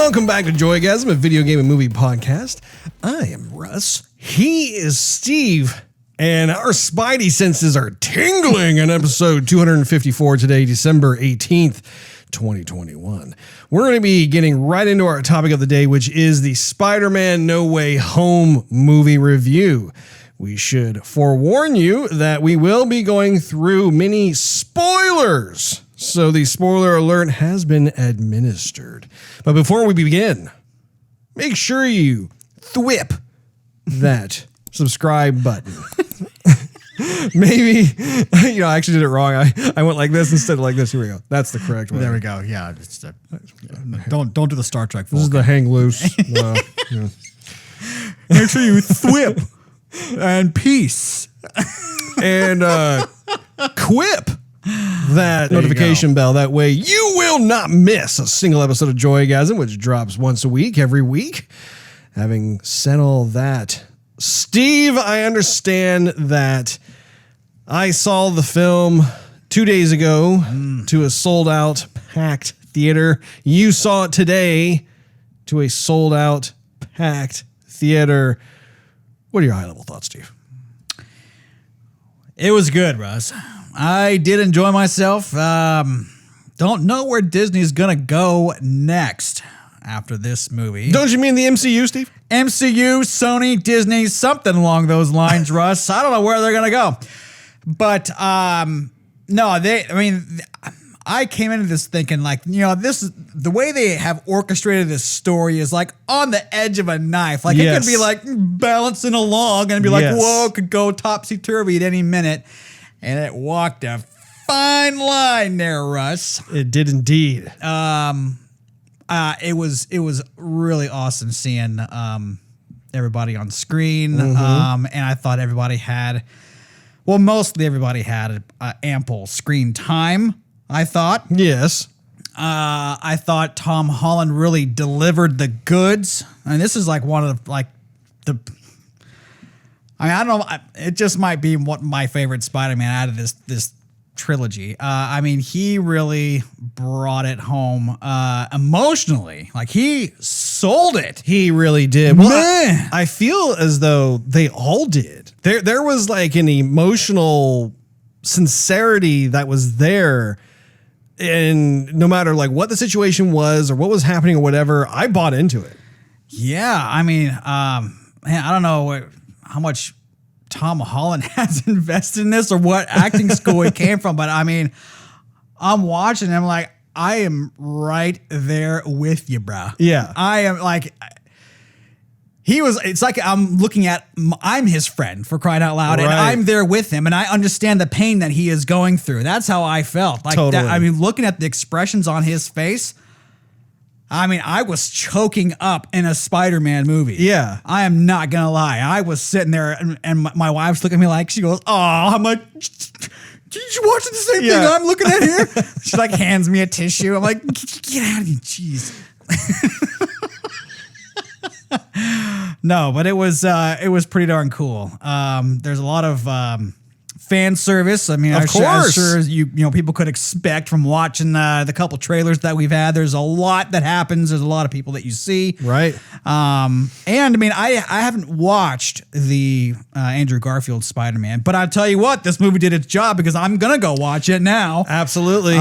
Welcome back to Joygasm, a video game and movie podcast. I am Russ. He is Steve. And our spidey senses are tingling in episode 254 today, December 18th, 2021. We're going to be getting right into our topic of the day, which is the Spider-Man No Way Home movie review. We should forewarn you that we will be going through many spoilers. So the spoiler alert has been administered. But before we begin, make sure you thwip that subscribe button. Maybe, I actually did it wrong. I went like this instead of like this. Here we go. That's the correct way. There we go. Yeah. Don't do the Star Trek. This is the hang loose. Yeah. Make sure you thwip and peace and quip that notification bell. That way you will not miss a single episode of Joygasm, which drops once a week, every week. Having said all that, Steve, I understand that I saw the film 2 days ago to a sold-out, packed theater. You saw it today to a sold-out, packed theater. What are your high-level thoughts, Steve? It was good, Russ. I did enjoy myself. Don't know where Disney's going to go next after this movie. Don't you mean the MCU, Steve? MCU, Sony, Disney, something along those lines, Russ. I don't know where they're going to go. But, I came into this thinking this is the way they have orchestrated this story is like on the edge of a knife. Like it could be like balancing along and be like, whoa, it could go topsy-turvy at any minute. And it walked a fine line there, Russ. It did indeed. It was really awesome seeing everybody on screen. And I thought mostly everybody had ample screen time, I thought. Yes. I thought Tom Holland really delivered the goods. And this is like one of I don't know. It just might be what my favorite Spider-Man out of this trilogy. He really brought it home emotionally. Like he sold it. He really did. Well, Man. I feel as though they all did. There was like an emotional sincerity that was there. And no matter like what the situation was or what was happening or whatever, I bought into it. Yeah. I don't know how much Tom Holland has invested in this or what acting school he came from, but I'm watching and I'm like, I am right there with you, bro. Yeah. I am like, it's like I'm his friend, for crying out loud, and I'm there with him and I understand the pain that he is going through. That's how I felt. Like totally. that. Looking at the expressions on his face, I was choking up in a Spider-Man movie. Yeah. I am not going to lie. I was sitting there and my wife's looking at me like, she goes, oh, I'm like, did you watch the same thing I'm looking at here? She like hands me a tissue. I'm like, get out of here. Jeez. No, but it was pretty darn cool. There's a lot of fan service. I'm sure people could expect from watching the couple trailers that we've had. There's a lot that happens. There's a lot of people that you see. Right. I haven't watched the Andrew Garfield Spider-Man, but I'll tell you what, this movie did its job because I'm gonna go watch it now. Absolutely.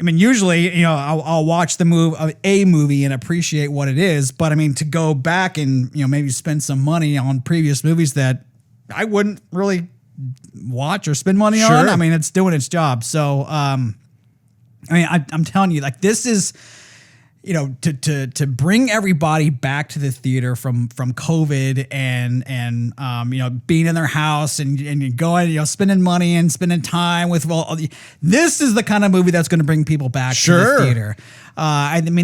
Usually, I'll watch a movie and appreciate what it is, but to go back and maybe spend some money on previous movies that I wouldn't really watch or spend money on. It's doing its job. So, I'm telling you, like, this is, to bring everybody back to the theater from COVID and being in their house and going, spending money and spending time with, this is the kind of movie that's going to bring people back to the theater.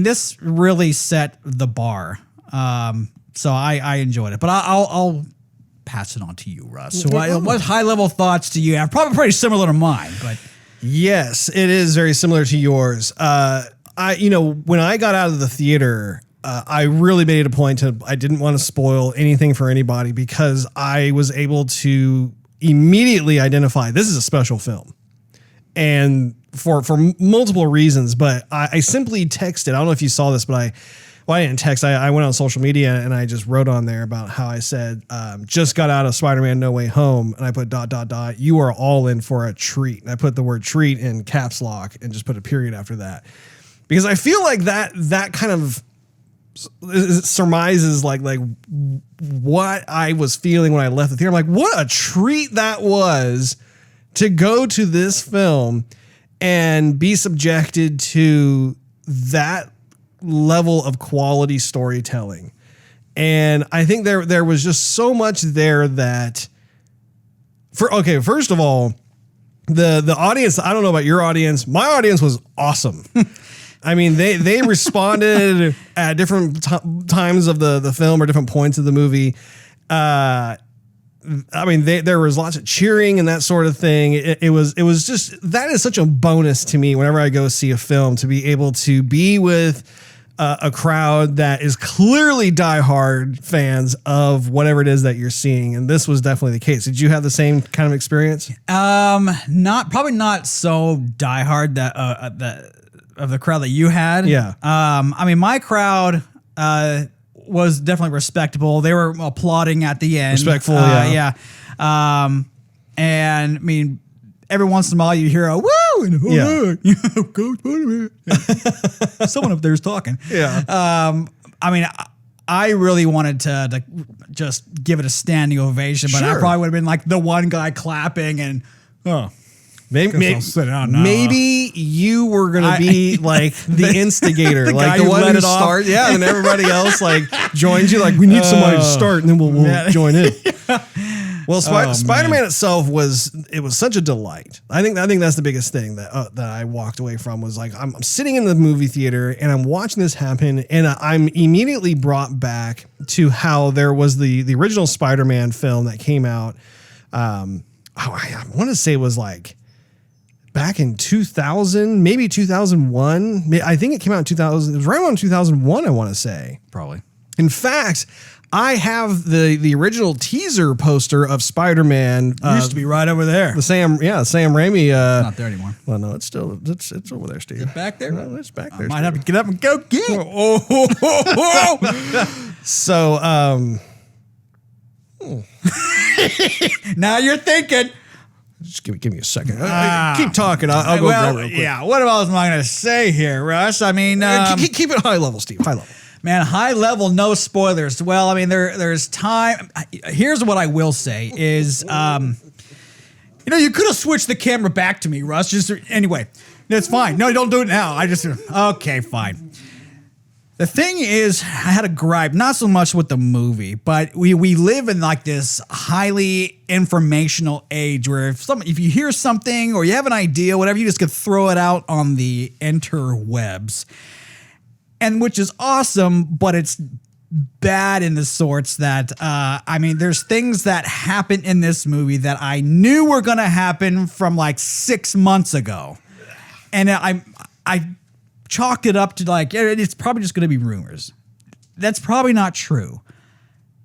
This really set the bar. So I enjoyed it, but I'll pass it on to you, Russ. So what high-level thoughts do you have? Probably pretty similar to mine, but... Yes, it is very similar to yours. When I got out of the theater, I really made it a point I didn't want to spoil anything for anybody because I was able to immediately identify this is a special film. And for multiple reasons, but I simply texted, I don't know if you saw this, but Well, I didn't text. I went on social media and I just wrote on there about how I said, just got out of Spider-Man No Way Home. And I put ... You are all in for a treat. And I put the word treat in caps lock and just put a period after that. Because I feel like that kind of surmises like what I was feeling when I left the theater. I'm like, what a treat that was to go to this film and be subjected to that level of quality storytelling. And I think there was just so much there that first of all, the audience, I don't know about your audience, my audience was awesome. I mean, they responded at different times of the film or different points of the movie. I mean, there was lots of cheering and that sort of thing. It was just, that is such a bonus to me whenever I go see a film, to be able to be with a crowd that is clearly diehard fans of whatever it is that you're seeing. And this was definitely the case. Did you have the same kind of experience? Probably not so diehard of the crowd that you had. Yeah. I mean, my crowd, was definitely respectable. They were applauding at the end. Respectful, yeah. And I mean, every once in a while you hear a woo and go Spider-Man. Someone up there's talking. Yeah. I mean, I really wanted to just give it a standing ovation, but I probably would have been like the one guy clapping and maybe you were gonna be like the instigator, like the one who starts. Yeah, and everybody else like joins you. Like, we need somebody to start, and then we'll join in. Well, Spider-Man itself was such a delight. I think that's the biggest thing that I walked away from, was like, I'm sitting in the movie theater and I'm watching this happen, and I'm immediately brought back to how there was the original Spider-Man film that came out. I want to say it was like back in 2000, maybe 2001. I think it came out in 2000. It was right around 2001, I want to say. Probably. In fact, I have the original teaser poster of Spider-Man. Used to be right over there. The Sam Raimi. Not there anymore. Well, no, it's over there, Steve. Is it back there? No, it's back there. I might have to get up and go get it. So, now you're thinking. Just give me a second. Keep talking. I'll go grab it real quick. Yeah, what else am I going to say here, Russ? I mean, keep it high level, Steve. High level. Man, high level, no spoilers. Well, I mean, there's time. Here's what I will say is, you could have switched the camera back to me, Russ. Anyway, it's fine. No, don't do it now. Okay, fine. The thing is, I had a gripe, not so much with the movie, but we live in like this highly informational age where if you hear something or you have an idea, whatever, you just could throw it out on the interwebs. And which is awesome, but it's bad in the sorts that, there's things that happen in this movie that I knew were going to happen from like 6 months ago. And I chalked it up to like, it's probably just going to be rumors. That's probably not true.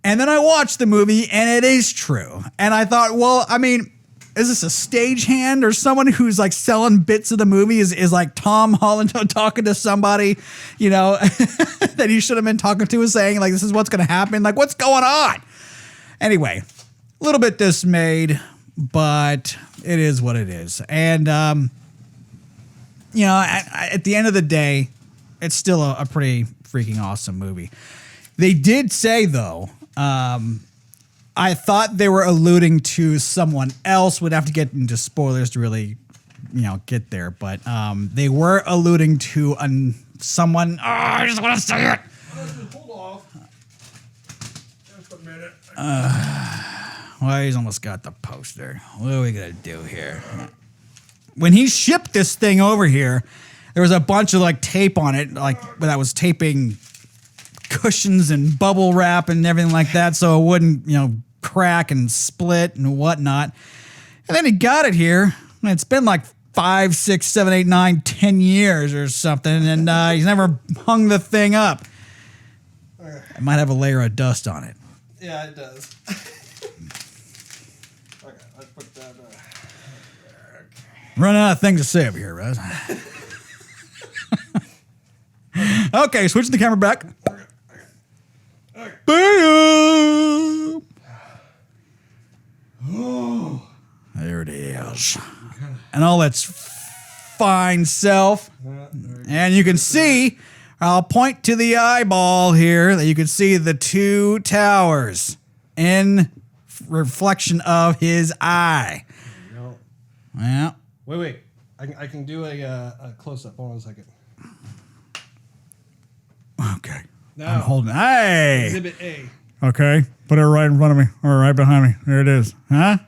And then I watched the movie and it is true. And I thought, well, I mean, is this a stagehand or someone who's like selling bits of the movie? Is like Tom Holland talking to somebody, that he should have been talking to, is saying like, this is what's going to happen. Like, what's going on? Anyway, a little bit dismayed, but it is what it is. And, at the end of the day, it's still a pretty freaking awesome movie. They did say, though, I thought they were alluding to someone else. Would have to get into spoilers to really, get there. But they were alluding to someone. Oh, I just want to say it. Hold off. Just a minute. Well, he's almost got the poster. What are we going to do here? When he shipped this thing over here, there was a bunch of like tape on it, like that was taping cushions and bubble wrap and everything like that, so it wouldn't, crack and split and whatnot. And then he got it here, and it's been like 5, 6, 7, 8, 9, 10 years or something, and he's never hung the thing up. It might have a layer of dust on it. Yeah, it does. Okay, let's put that. Run out of things to say over here, Russ. Okay, switching the camera back. Boom. Oh, there it is. And all its fine self. And you can see, I'll point to the eyeball here, that you can see the two towers in reflection of his eye. Yeah. Wait. I can do a close-up. Hold on a second. Okay. Now, I'm holding. Hey. Exhibit A. Okay. Put it right in front of me or right behind me. There it is. Huh?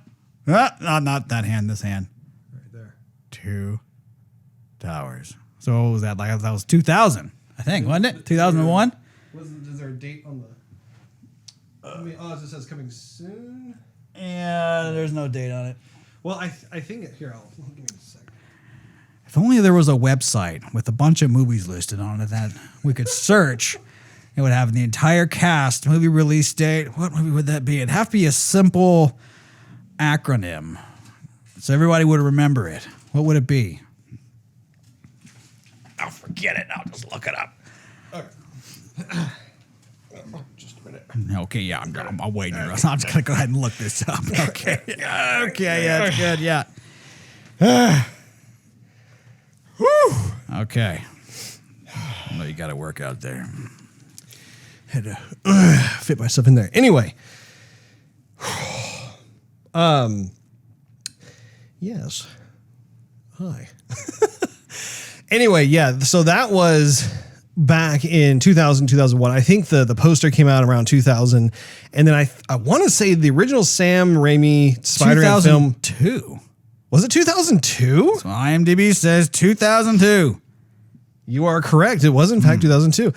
Not that hand. This hand. Right there. Two towers. So what was that? Like that was 2000, I think, wasn't it? 2001. Is there a date on the? It just says coming soon. Yeah, there's no date on it. Well, I think here. Give me a second. If only there was a website with a bunch of movies listed on it that we could search. It would have the entire cast, movie release date. What movie would that be? It'd have to be a simple acronym, so everybody would remember it. What would it be? I'll forget it. I'll just look it up. Okay. Just a minute. Okay, yeah, I'm waiting. Russ. I'm just gonna go ahead and look this up. Okay, yeah, that's good. Yeah. Okay. Well, you got to work out there. Had to fit myself in there. Anyway. Yes. Hi. Anyway, yeah. So that was back in 2000, 2001. I think the poster came out around 2000. And then I want to say the original Sam Raimi Spider-Man film. 2002. Was it 2002? So IMDb says 2002. You are correct. It was, in fact, 2002.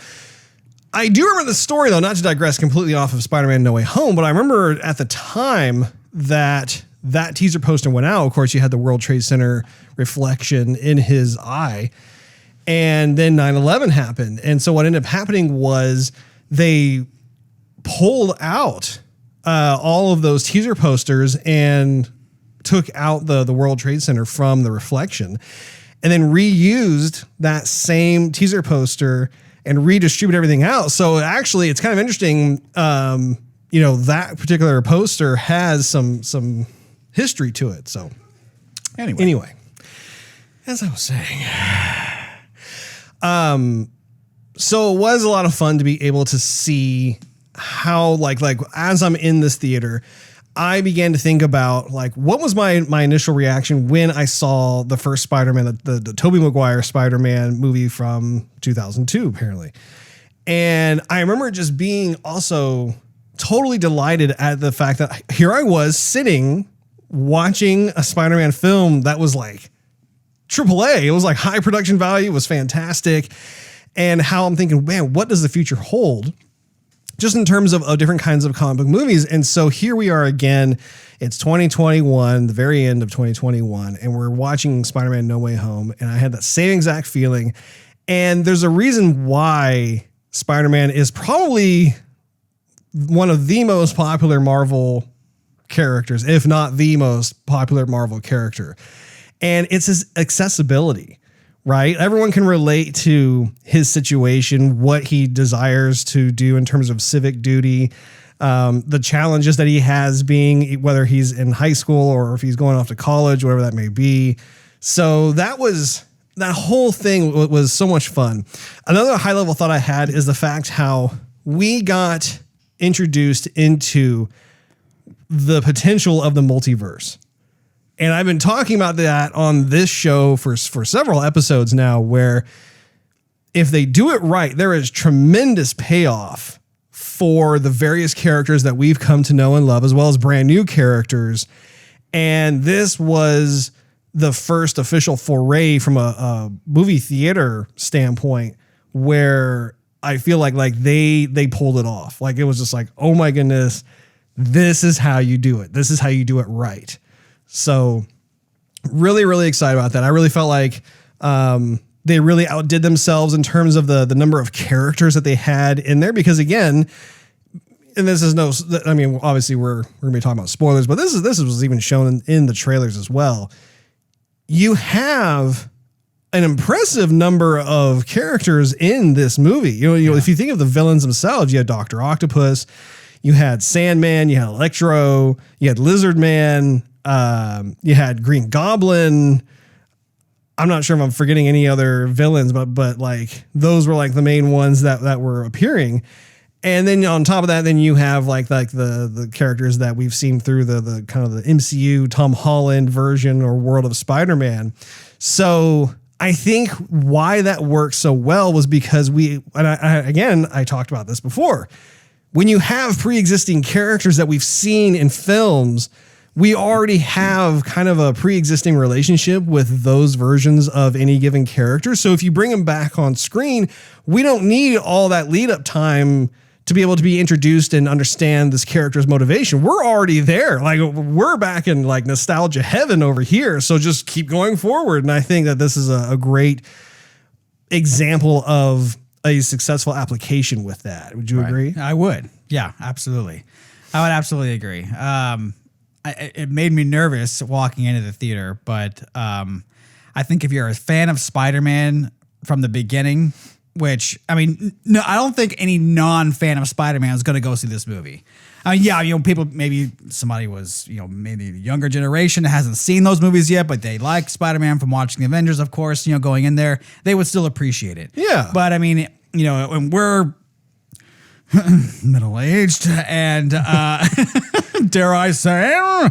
I do remember the story, though, not to digress completely off of Spider-Man No Way Home, but I remember at the time that teaser poster went out. Of course, you had the World Trade Center reflection in his eye. And then 9/11 happened. And so what ended up happening was they pulled out all of those teaser posters and took out the World Trade Center from the reflection, and then reused that same teaser poster and redistribute everything out. So actually, it's kind of interesting. That particular poster has some history to it. So anyway, as I was saying, so it was a lot of fun to be able to see how, like as I'm in this theater, I began to think about what was my initial reaction when I saw the first Spider-Man, the Tobey Maguire Spider-Man movie from 2002, apparently. And I remember just being also totally delighted at the fact that here I was sitting watching a Spider-Man film that was like AAA. It was like high production value. It was fantastic. And how I'm thinking, man, what does the future hold? Just in terms of different kinds of comic book movies. And so here we are again. It's 2021, the very end of 2021, and we're watching Spider-Man No Way Home, and I had that same exact feeling. And there's a reason why Spider-Man is probably one of the most popular Marvel characters, if not the most popular Marvel character. And it's his accessibility. Right? Everyone can relate to his situation, what he desires to do in terms of civic duty, the challenges that he has being, whether he's in high school or if he's going off to college, whatever that may be. So that whole thing was so much fun. Another high level thought I had is the fact how we got introduced into the potential of the multiverse. And I've been talking about that on this show for several episodes now, where if they do it right, there is tremendous payoff for the various characters that we've come to know and love, as well as brand new characters. And this was the first official foray from a movie theater standpoint where I feel like they pulled it off. Like it was just like, oh my goodness, this is how you do it. This is how you do it right. So really, really excited about that. I really felt like they really outdid themselves in terms of the number of characters that they had in there, because again, and this is obviously we're going to be talking about spoilers, but this was even shown in the trailers as well. You have an impressive number of characters in this movie. You know, if you think of the villains themselves, you had Dr. Octopus, you had Sandman, you had Electro, you had Lizard Man, you had Green Goblin. I'm not sure if I'm forgetting any other villains, but like those were like the main ones that were appearing. And then on top of that, then you have like the characters that we've seen through the kind of the MCU Tom Holland version or world of Spider-Man. So I think why that works so well was because I talked about this before. When you have pre-existing characters that we've seen in films, we already have kind of a pre-existing relationship with those versions of any given character. So if you bring them back on screen, we don't need all that lead up time to be able to be introduced and understand this character's motivation. We're already there. Like we're back in like nostalgia heaven over here. So just keep going forward. And I think that this is a great example of a successful application with that. Would you agree? I would. Yeah, absolutely. I would absolutely agree. It made me nervous walking into the theater, but I think if you're a fan of Spider-Man from the beginning, which, I mean, no, I don't think any non-fan of Spider-Man is going to go see this movie. I mean, yeah, you know, people, maybe somebody was, you know, maybe the younger generation that hasn't seen those movies yet, but they like Spider-Man from watching the Avengers, of course, you know, going in there, they would still appreciate it. Yeah. But I mean, you know, when we're middle-aged and, dare I say,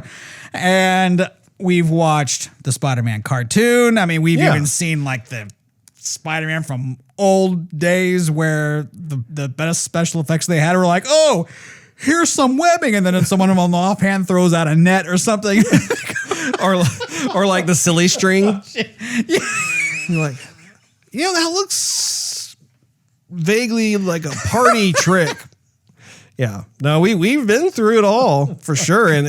and we've watched the Spider-Man cartoon. I mean, we've even seen like the Spider-Man from old days where the best special effects they had were like, oh, here's some webbing, and then someone on the offhand throws out a net or something, or like the silly string. Yeah. You're like, yeah, that looks vaguely like a party trick. Yeah, no, we've been through it all for sure, and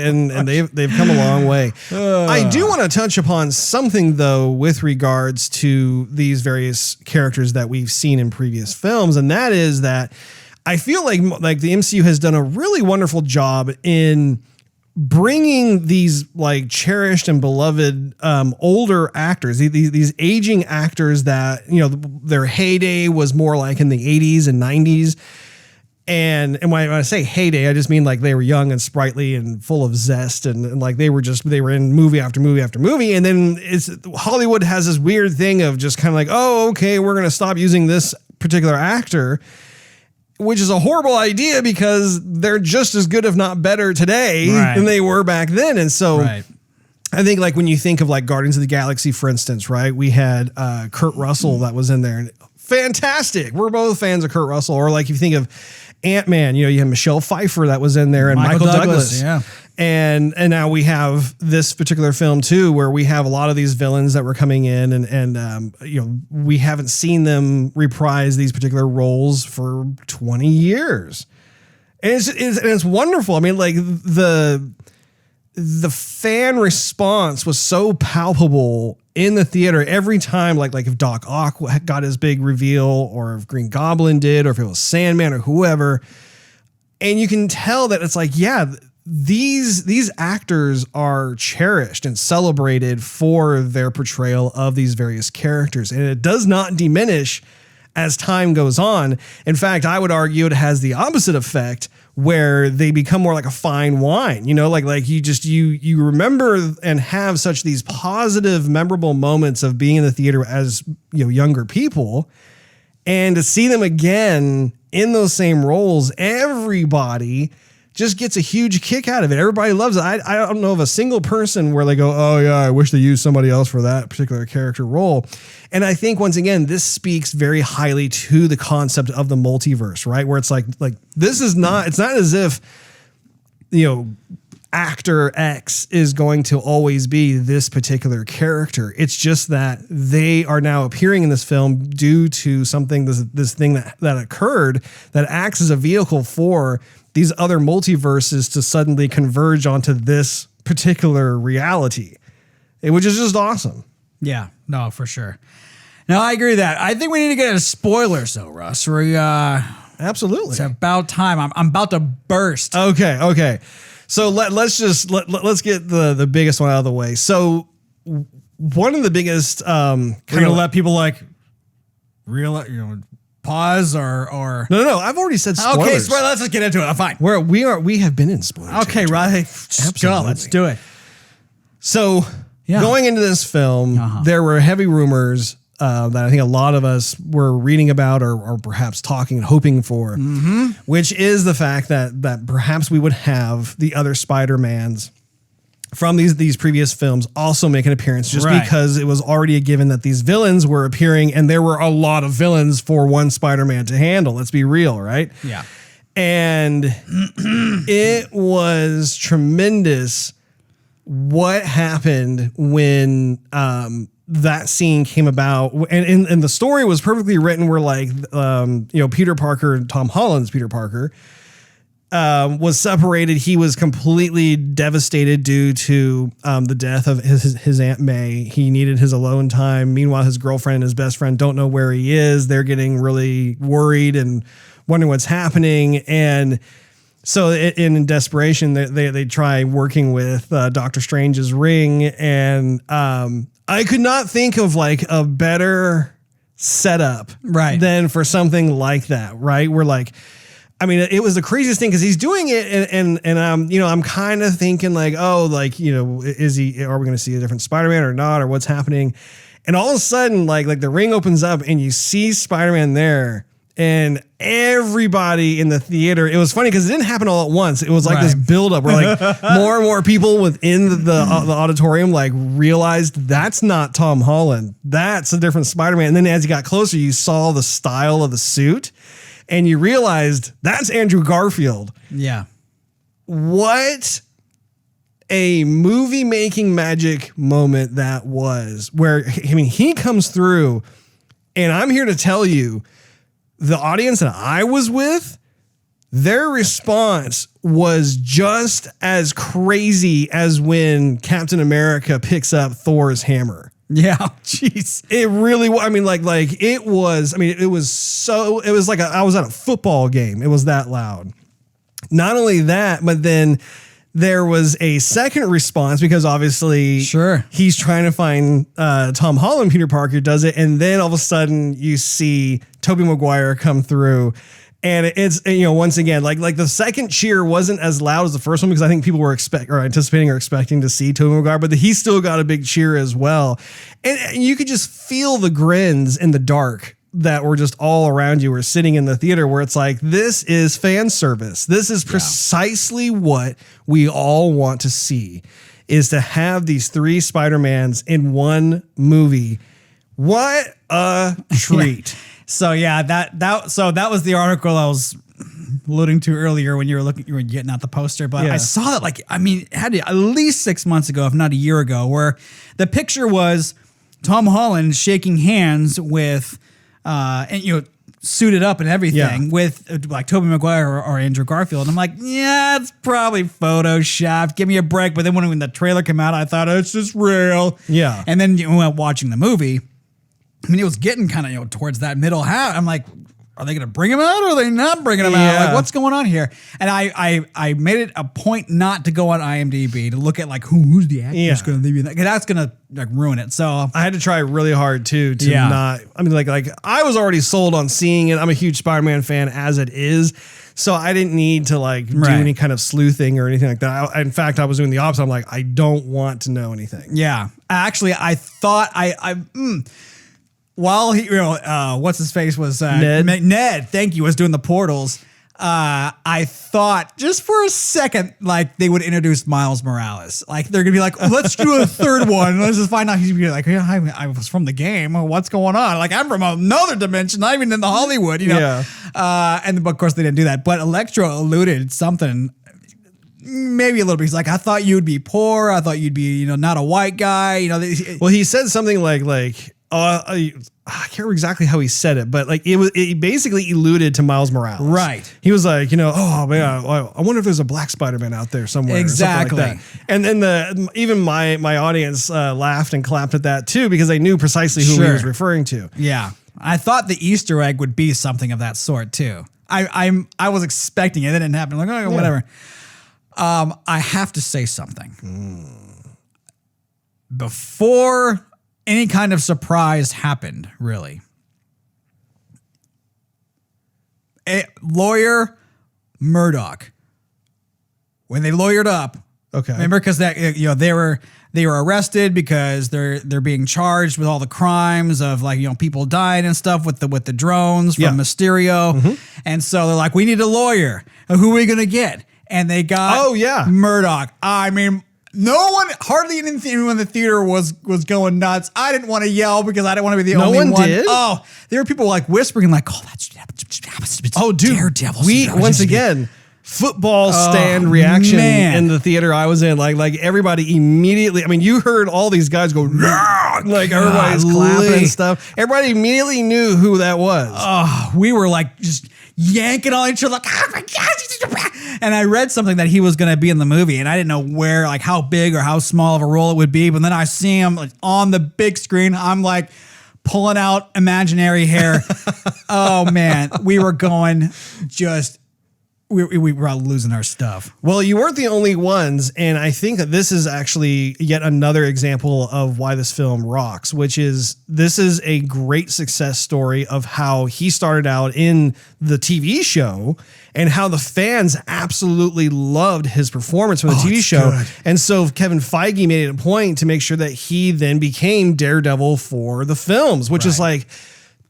they've come a long way. I do want to touch upon something though with regards to these various characters that we've seen in previous films, and that is that I feel like the MCU has done a really wonderful job in bringing these like cherished and beloved older actors, these aging actors that, you know, their heyday was more like in the 80s and 90s. And when I say heyday, I just mean like they were young and sprightly and full of zest, and like they were in movie after movie after movie. And then Hollywood has this weird thing of just kind of like, oh, okay, we're going to stop using this particular actor, which is a horrible idea because they're just as good, if not better today than they were back then. And so I think like when you think of like Guardians of the Galaxy, for instance, right? We had Kurt Russell that was in there, and fantastic. We're both fans of Kurt Russell. Or like if you think of Ant-Man, you know, you have Michelle Pfeiffer that was in there, and Michael Douglas. Yeah. And now we have this particular film too, where we have a lot of these villains that were coming in, and you know, we haven't seen them reprise these particular roles for 20 years. And it's wonderful. I mean, like the fan response was so palpable in the theater every time, like if Doc Ock got his big reveal, or if Green Goblin did, or if it was Sandman or whoever. And you can tell that it's like, yeah, these actors are cherished and celebrated for their portrayal of these various characters. And it does not diminish as time goes on. In fact, I would argue it has the opposite effect, where they become more like a fine wine, you know, like you remember and have such these positive, memorable moments of being in the theater as, you know, younger people, and to see them again in those same roles, everybody just gets a huge kick out of it. Everybody loves it. I don't know of a single person where they go, oh yeah, I wish they used somebody else for that particular character role. And I think once again, this speaks very highly to the concept of the multiverse, right? Where it's like this is not, it's not as if, you know, actor X is going to always be this particular character. It's just that they are now appearing in this film due to something, this thing that occurred that acts as a vehicle for these other multiverses to suddenly converge onto this particular reality, which is just awesome. Yeah, no, for sure. No, I agree with that. I think we need to get a spoiler, so Russ. Absolutely. It's about time. I'm about to burst. Okay. So let's get the biggest one out of the way. So one of the biggest We're gonna let people like pause or no. I've already said spoilers. okay, spoiler. Let's just get into it. I'm fine. We have been in spoilers. Okay, right. Go. Let's do it. So going into this film, there were heavy rumors that I think a lot of us were reading about or perhaps talking and hoping for, which is the fact that perhaps we would have the other Spider-Mans from these previous films also make an appearance, just because it was already a given that these villains were appearing, and there were a lot of villains for one Spider-Man to handle. Let's be real, right? Yeah. And it was tremendous what happened when that scene came about, and the story was perfectly written where like Peter Parker, Tom Holland's Peter Parker, was separated. He was completely devastated due to the death of his Aunt May. He needed his alone time. Meanwhile, his girlfriend and his best friend don't know where he is. They're getting really worried and wondering what's happening. And so in desperation, they try working with Doctor Strange's ring. And I could not think of like a better setup than for something like that, right? We're like, I mean, it was the craziest thing because he's doing it, and I'm kind of thinking like, oh, like, are we going to see a different Spider-Man or not, or what's happening? And all of a sudden, like the ring opens up and you see Spider-Man there, and everybody in the theater. It was funny because it didn't happen all at once. It was like this buildup where like more and more people within the auditorium like realized that's not Tom Holland, that's a different Spider-Man. And then as you got closer, you saw the style of the suit. And you realized that's Andrew Garfield. Yeah. What a movie making magic moment that was, where, I mean, he comes through, and I'm here to tell you, the audience that I was with, their response was just as crazy as when Captain America picks up Thor's hammer. Yeah, jeez. It really was. I mean, like it was. I mean, it was so. It was like I was at a football game. It was that loud. Not only that, but then there was a second response because obviously, he's trying to find Tom Holland. Peter Parker does it, and then all of a sudden you see Tobey Maguire come through. And it's, once again, like the second cheer wasn't as loud as the first one because I think people were anticipating or expecting to see Tobey Maguire, but he still got a big cheer as well. And you could just feel the grins in the dark that were just all around you. We're sitting in the theater where it's like, this is fan service. This is precisely what we all want to see, is to have these three Spider-Mans in one movie. What a treat. So that was the article I was alluding to earlier when you were getting out the poster. But I saw that it had to, at least 6 months ago, if not a year ago, where the picture was Tom Holland shaking hands with, suited up and everything with like Tobey Maguire or Andrew Garfield. And I'm like, yeah, it's probably Photoshopped. Give me a break. But then when the trailer came out, I thought, it's just real. Yeah. And then watching the movie, I mean, it was getting kind of towards that middle half. I'm like, are they going to bring him out or are they not bringing him out? Like, what's going on here? And I made it a point not to go on IMDb to look at like who's the actor going to be in that. That's going to like ruin it. So I had to try really hard too to not. I mean, like I was already sold on seeing it. I'm a huge Spider-Man fan as it is. So I didn't need to like do any kind of sleuthing or anything like that. In fact, I was doing the opposite. I'm like, I don't want to know anything. Yeah. Actually, I thought while he, what's his face was Ned, thank you, was doing the portals. I thought just for a second, like they would introduce Miles Morales. Like they're gonna be like, let's do a third one. Let's just find out he's gonna be like, yeah, I was from the game. What's going on? Like I'm from another dimension, not even in the Hollywood, and of course they didn't do that. But Electro alluded something. Maybe a little bit. He's like, I thought you'd be poor. I thought you'd be, not a white guy. Well, he said something like. I can't remember exactly how he said it, but like it basically alluded to Miles Morales. Right. He was like, oh man, I wonder if there's a black Spider-Man out there somewhere. Exactly. Like that. And then even my audience laughed and clapped at that too, because they knew precisely who he was referring to. Yeah. I thought the Easter egg would be something of that sort too. I was expecting it. It didn't happen. Like, whatever. I have to say something. before any kind of surprise happened, really. Lawyer Murdoch, when they lawyered up, Okay. remember, because that they were arrested because they're being charged with all the crimes of people dying and stuff with the drones from Mysterio, and so they're like, we need a lawyer. Who are we gonna get? And they got Murdoch. I mean, hardly anyone in the theater was going nuts. I didn't want to yell because I didn't want to be the only one. No one did? Oh, there were people whispering oh, that's dude, Daredevil. Once again, football stand reaction in the theater I was in. Like everybody immediately, I mean, you heard all these guys go, everybody's clapping and stuff. Everybody immediately knew who that was. Oh, we were just yanking on each other, oh my God. And I read something that he was going to be in the movie, and I didn't know where, how big or how small of a role it would be. But then I see him on the big screen. I'm pulling out imaginary hair. Oh man, we were going we were losing our stuff. Well, you weren't the only ones, and I think that this is actually yet another example of why this film rocks, which is this is a great success story of how he started out in the TV show and how the fans absolutely loved his performance from the TV show. Good. And so Kevin Feige made it a point to make sure that he then became Daredevil for the films, which is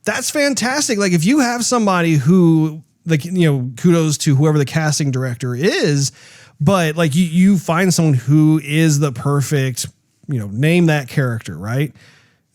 that's fantastic. If you have somebody who, kudos to whoever the casting director is, but you find someone who is the perfect, name that character, right?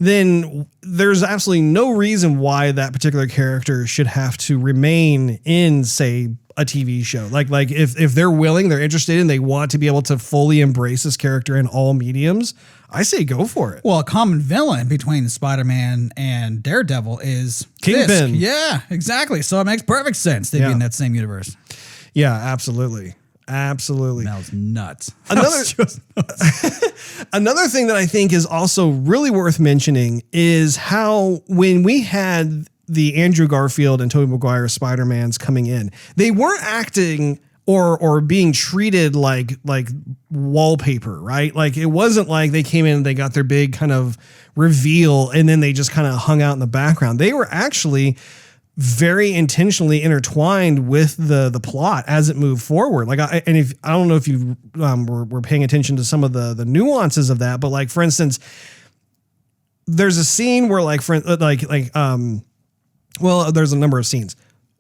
Then there's absolutely no reason why that particular character should have to remain in, say, a TV show. If they're willing, they're interested, and they want to be able to fully embrace this character in all mediums, I say go for it. Well, a common villain between Spider-Man and Daredevil is Kingpin. Yeah, exactly. So it makes perfect sense they'd be in that same universe. Yeah, absolutely. Absolutely. That was nuts. Another thing that I think is also really worth mentioning is how when we had the Andrew Garfield and Tobey Maguire Spider-Mans coming in, they weren't acting or being treated like wallpaper, right? It wasn't like they came in and they got their big kind of reveal and then they just kind of hung out in the background. They were actually very intentionally intertwined with the plot as it moved forward. I don't know if you were paying attention to some of the nuances of that, but for instance, there's a scene where there's a number of scenes.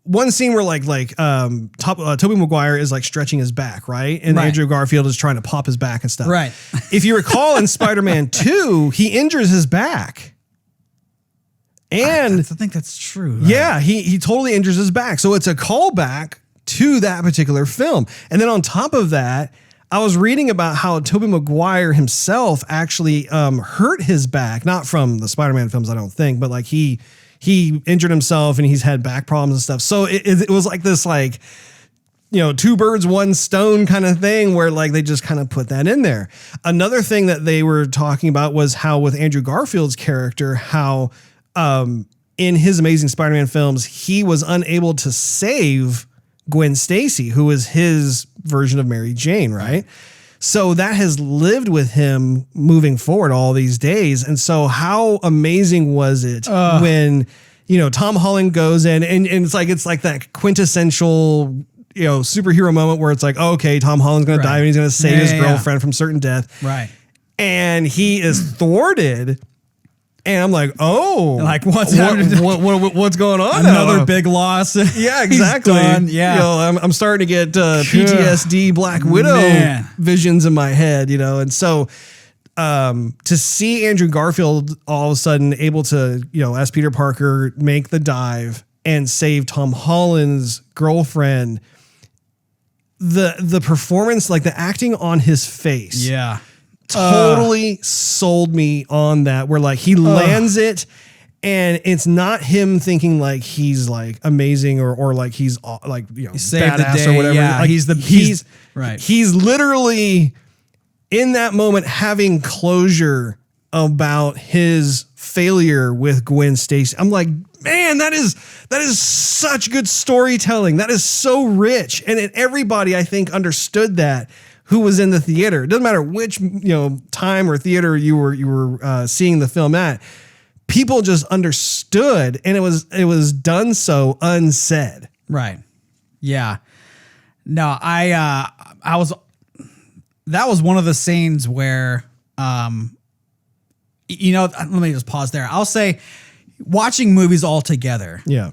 One scene where Tobey Maguire is stretching his back, right? And Andrew Garfield is trying to pop his back and stuff. Right. If you recall in Spider-Man 2, he injures his back. And I think that's true. Right? Yeah, he totally injures his back. So it's a callback to that particular film. And then on top of that, I was reading about how Tobey Maguire himself actually hurt his back, not from the Spider-Man films, I don't think, but he injured himself and he's had back problems and stuff. So it was this two birds, one stone kind of thing where they just kind of put that in there. Another thing that they were talking about was how with Andrew Garfield's character, how in his Amazing Spider-Man films, he was unable to save Gwen Stacy, who was his version of Mary Jane, right? So that has lived with him moving forward all these days. And so how amazing was it when, Tom Holland goes in and it's like that quintessential, superhero moment where it's okay, Tom Holland's going to die and he's going to save his girlfriend from certain death. Right. And he is thwarted. And I'm what's what's going on? Another big loss. Yeah, exactly. Yeah, I'm starting to get PTSD Black Widow visions in my head, and so to see Andrew Garfield all of a sudden able to, as Peter Parker, make the dive and save Tom Holland's girlfriend, the performance, the acting on his face, totally sold me on that, where he lands it and it's not him thinking he's amazing or he's badass or whatever. Yeah, He's literally in that moment having closure about his failure with Gwen Stacy. I'm man, that is such good storytelling. That is so rich. And everybody, I think, understood that who was in the theater. It doesn't matter which time or theater you were seeing the film at. People just understood, and it was done so unsaid. Right. Yeah. No, that was one of the scenes where, let me just pause there. I'll say watching movies all together. Yeah.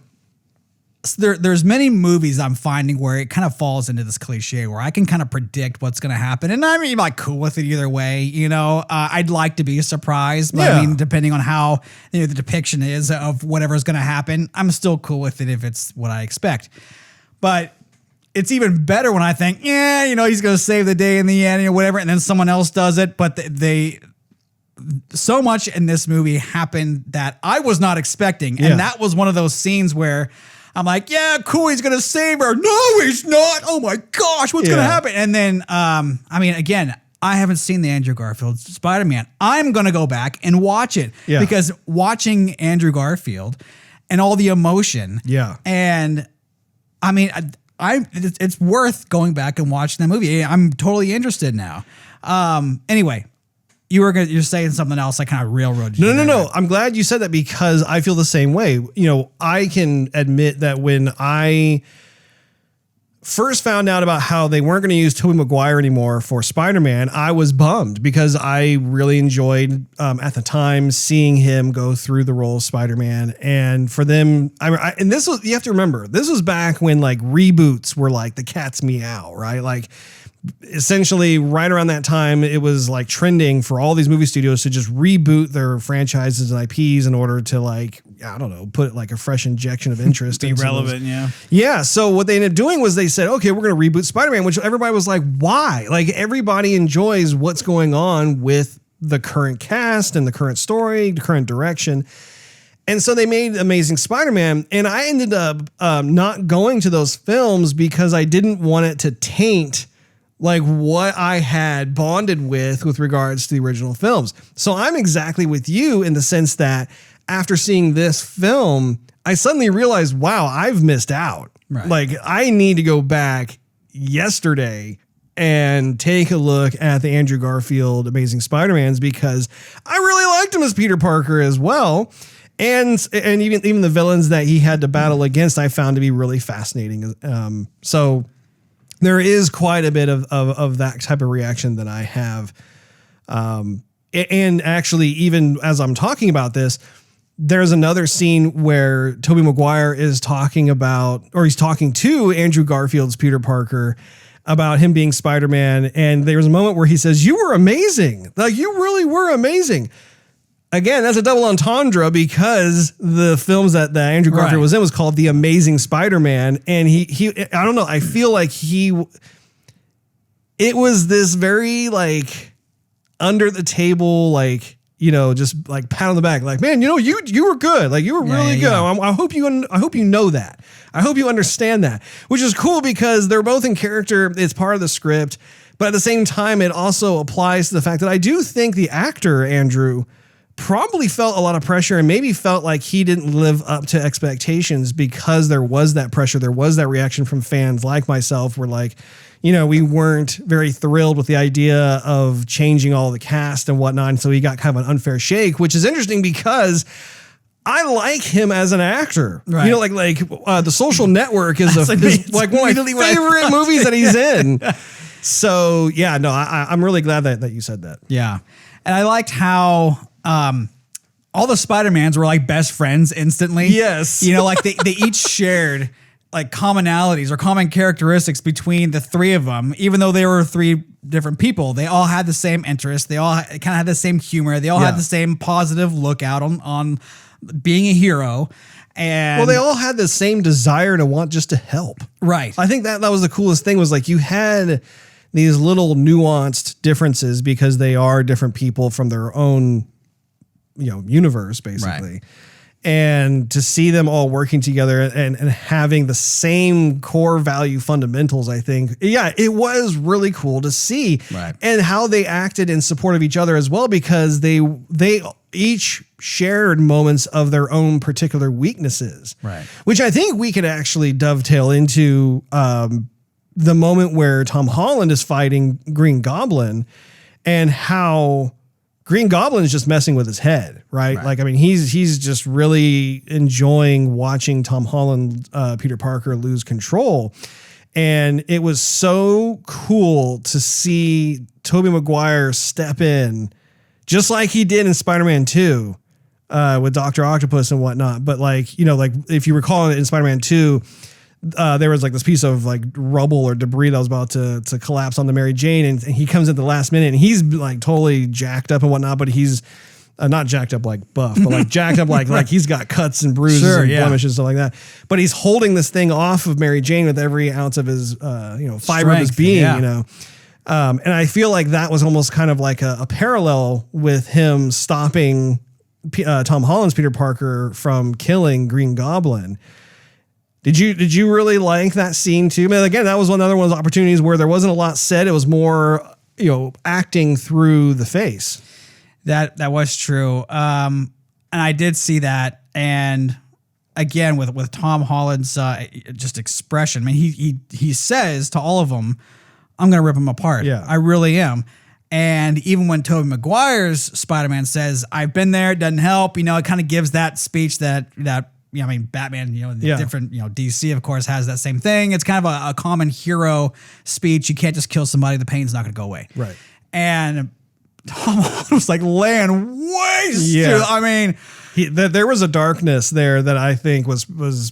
There's many movies I'm finding where it kind of falls into this cliche where I can kind of predict what's going to happen. And I mean, like, cool with it either way, I'd like to be surprised, but I mean, depending on how the depiction is of whatever's going to happen, I'm still cool with it if it's what I expect. But it's even better when I think, he's going to save the day in the end or whatever. And then someone else does it. But so much in this movie happened that I was not expecting. And that was one of those scenes where I'm like, yeah, cool, he's going to save her. No, he's not. Oh my gosh, what's going to happen? And then, again, I haven't seen the Andrew Garfield Spider-Man. I'm going to go back and watch it because watching Andrew Garfield and all the emotion. Yeah. And I mean, it's worth going back and watching that movie. I'm totally interested now. Anyway, you're saying something else. I kind of railroaded you. No. I'm glad you said that because I feel the same way. I can admit that when I first found out about how they weren't going to use Tobey Maguire anymore for Spider-Man, I was bummed because I really enjoyed at the time seeing him go through the role of Spider-Man. And for them, and this was, you have to remember, this was back when like reboots were like the cat's meow, right? Like essentially right around that time, it was like trending for all these movie studios to just reboot their franchises and IPs in order to like, I don't know, put like a fresh injection of interest. Be relevant, yeah. Yeah, so what they ended up doing was they said, okay, we're going to reboot Spider-Man, which everybody was like, why? Like everybody enjoys what's going on with the current cast and the current story, the current direction. And so they made Amazing Spider-Man, and I ended up not going to those films because I didn't want it to taint like what I had bonded with regards to the original films. So I'm exactly with you in the sense that after seeing this film, I suddenly realized, wow, I've missed out. Right. Like I need to go back yesterday and take a look at the Andrew Garfield Amazing Spider-Mans because I really liked him as Peter Parker as well. And even the villains that he had to battle against, I found to be really fascinating. So there is quite a bit of that type of reaction that I have. And actually, even as I'm talking about this, there's another scene where Tobey Maguire is talking about, or he's talking to Andrew Garfield's Peter Parker about him being Spider-Man. And there's a moment where he says, "You were amazing. Like you really were amazing." Again, that's a double entendre because the films that Andrew Garfield was in was called The Amazing Spider-Man. And he, I don't know. I feel like it was this very like under the table, like, just like pat on the back, like, man, you were good. Like you were really good. Yeah. I hope you know that. I hope you understand that, which is cool because they're both in character. It's part of the script, but at the same time, it also applies to the fact that I do think the actor, Andrew, probably felt a lot of pressure and maybe felt like he didn't live up to expectations because there was that pressure. There was that reaction from fans like myself where like, we weren't very thrilled with the idea of changing all the cast and whatnot. And so he got kind of an unfair shake, which is interesting because I like him as an actor. Right. The Social Network is like one of my favorite movies that he's in. So yeah, no, I'm really glad that you said that. Yeah. And I liked how, all the Spider-Mans were like best friends instantly. Yes. Like they each shared like commonalities or common characteristics between the three of them, even though they were three different people. They all had the same interests. They all kind of had the same humor. They all had the same positive look out on being a hero. And they all had the same desire to want just to help. Right. I think that was the coolest thing was like you had these little nuanced differences because they are different people from their own universe, basically. Right. And to see them all working together and having the same core value fundamentals, I think, it was really cool to see. Right. And how they acted in support of each other as well, because they each shared moments of their own particular weaknesses. Right. Which I think we could actually dovetail into, the moment where Tom Holland is fighting Green Goblin and how Green Goblin is just messing with his head, right? Like, I mean, he's just really enjoying watching Tom Holland, Peter Parker lose control. And it was so cool to see Tobey Maguire step in just like he did in Spider-Man 2 with Dr. Octopus and whatnot. But like, you know, like if you recall in Spider-Man 2, there was like this piece of like rubble or debris that was about to collapse on the Mary Jane, and he comes at the last minute and he's like totally jacked up and whatnot, but he's not jacked up like buff, but like jacked up like he's got cuts and bruises and blemishes and stuff like that. But he's holding this thing off of Mary Jane with every ounce of his fiber of his being, you know. And I feel like that was almost kind of like a parallel with him stopping Tom Holland's Peter Parker from killing Green Goblin. Did you really like that scene too? I mean, again, that was another one of those opportunities where there wasn't a lot said. It was more, you know, acting through the face. That was true. And I did see that. And again, with Tom Holland's just expression, I mean, he says to all of them, I'm going to rip him apart. Yeah. I really am. And even when Tobey Maguire's Spider-Man says, I've been there, it doesn't help, you know, it kind of gives that speech that you know, I mean, Batman, you know, different, you know, DC, of course, has that same thing. It's kind of a common hero speech. You can't just kill somebody. The pain's not going to go away. Right. And Tom Holland was like laying waste. Yeah. I mean, there was a darkness there that I think was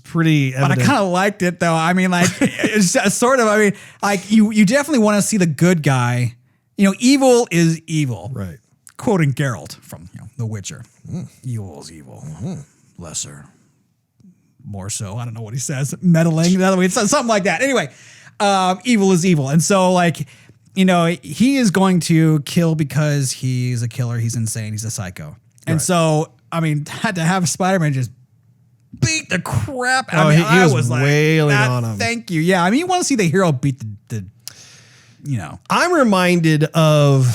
pretty evident. But I kind of liked it, though. I mean, like, it's sort of, I mean, like, you definitely want to see the good guy. You know, evil is evil. Right. Quoting Geralt from, you know, The Witcher. Evil is evil. Lesser. More so. I don't know what he says. Meddling. It's something like that. Anyway, evil is evil. And so, like, you know, he is going to kill because he's a killer. He's insane. He's a psycho. And so, I mean, had to have Spider-Man just beat the crap out of him. He was wailing on him. Thank you. Yeah. I mean, you want to see the hero beat the you know. I'm reminded of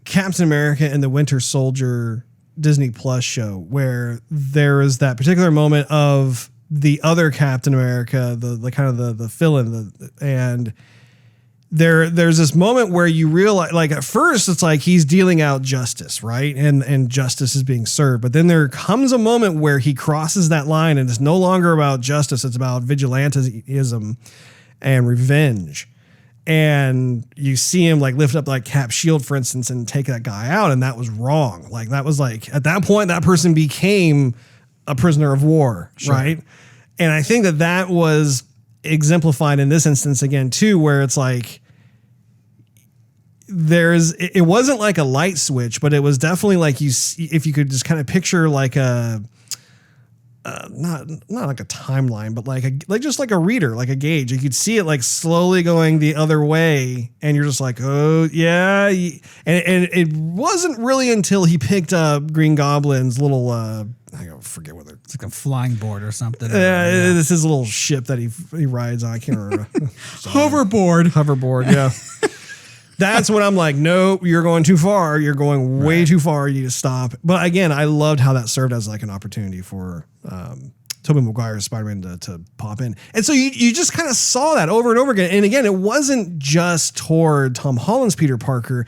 Captain America and the Winter Soldier Disney Plus show where there is that particular moment of the other Captain America, the kind of the villain, and there's this moment where you realize, like, at first it's like he's dealing out justice, right? And justice is being served. But then there comes a moment where he crosses that line and it's no longer about justice. It's about vigilantism and revenge. And you see him like lift up like Cap's shield, for instance, and take that guy out. And that was wrong. Like that was like, at that point, that person became a prisoner of war. Sure. Right. And I think that was exemplified in this instance again, too, where it's like, it wasn't like a light switch, but it was definitely like if you could just kind of picture like a, not like a timeline, but like just like a reader, like a gauge. You could see it like slowly going the other way, and you're just like, oh yeah. And it wasn't really until he picked up Green Goblin's little, I forget whether it's like a flying board or something. It's his little ship that he rides on. I can't remember. Hoverboard. Yeah. That's when I'm like, no, you're going too far. You're going way too far. You need to stop. But again, I loved how that served as like an opportunity for Tobey Maguire's Spider-Man to pop in. And so you just kind of saw that over and over again. And again, it wasn't just toward Tom Holland's Peter Parker.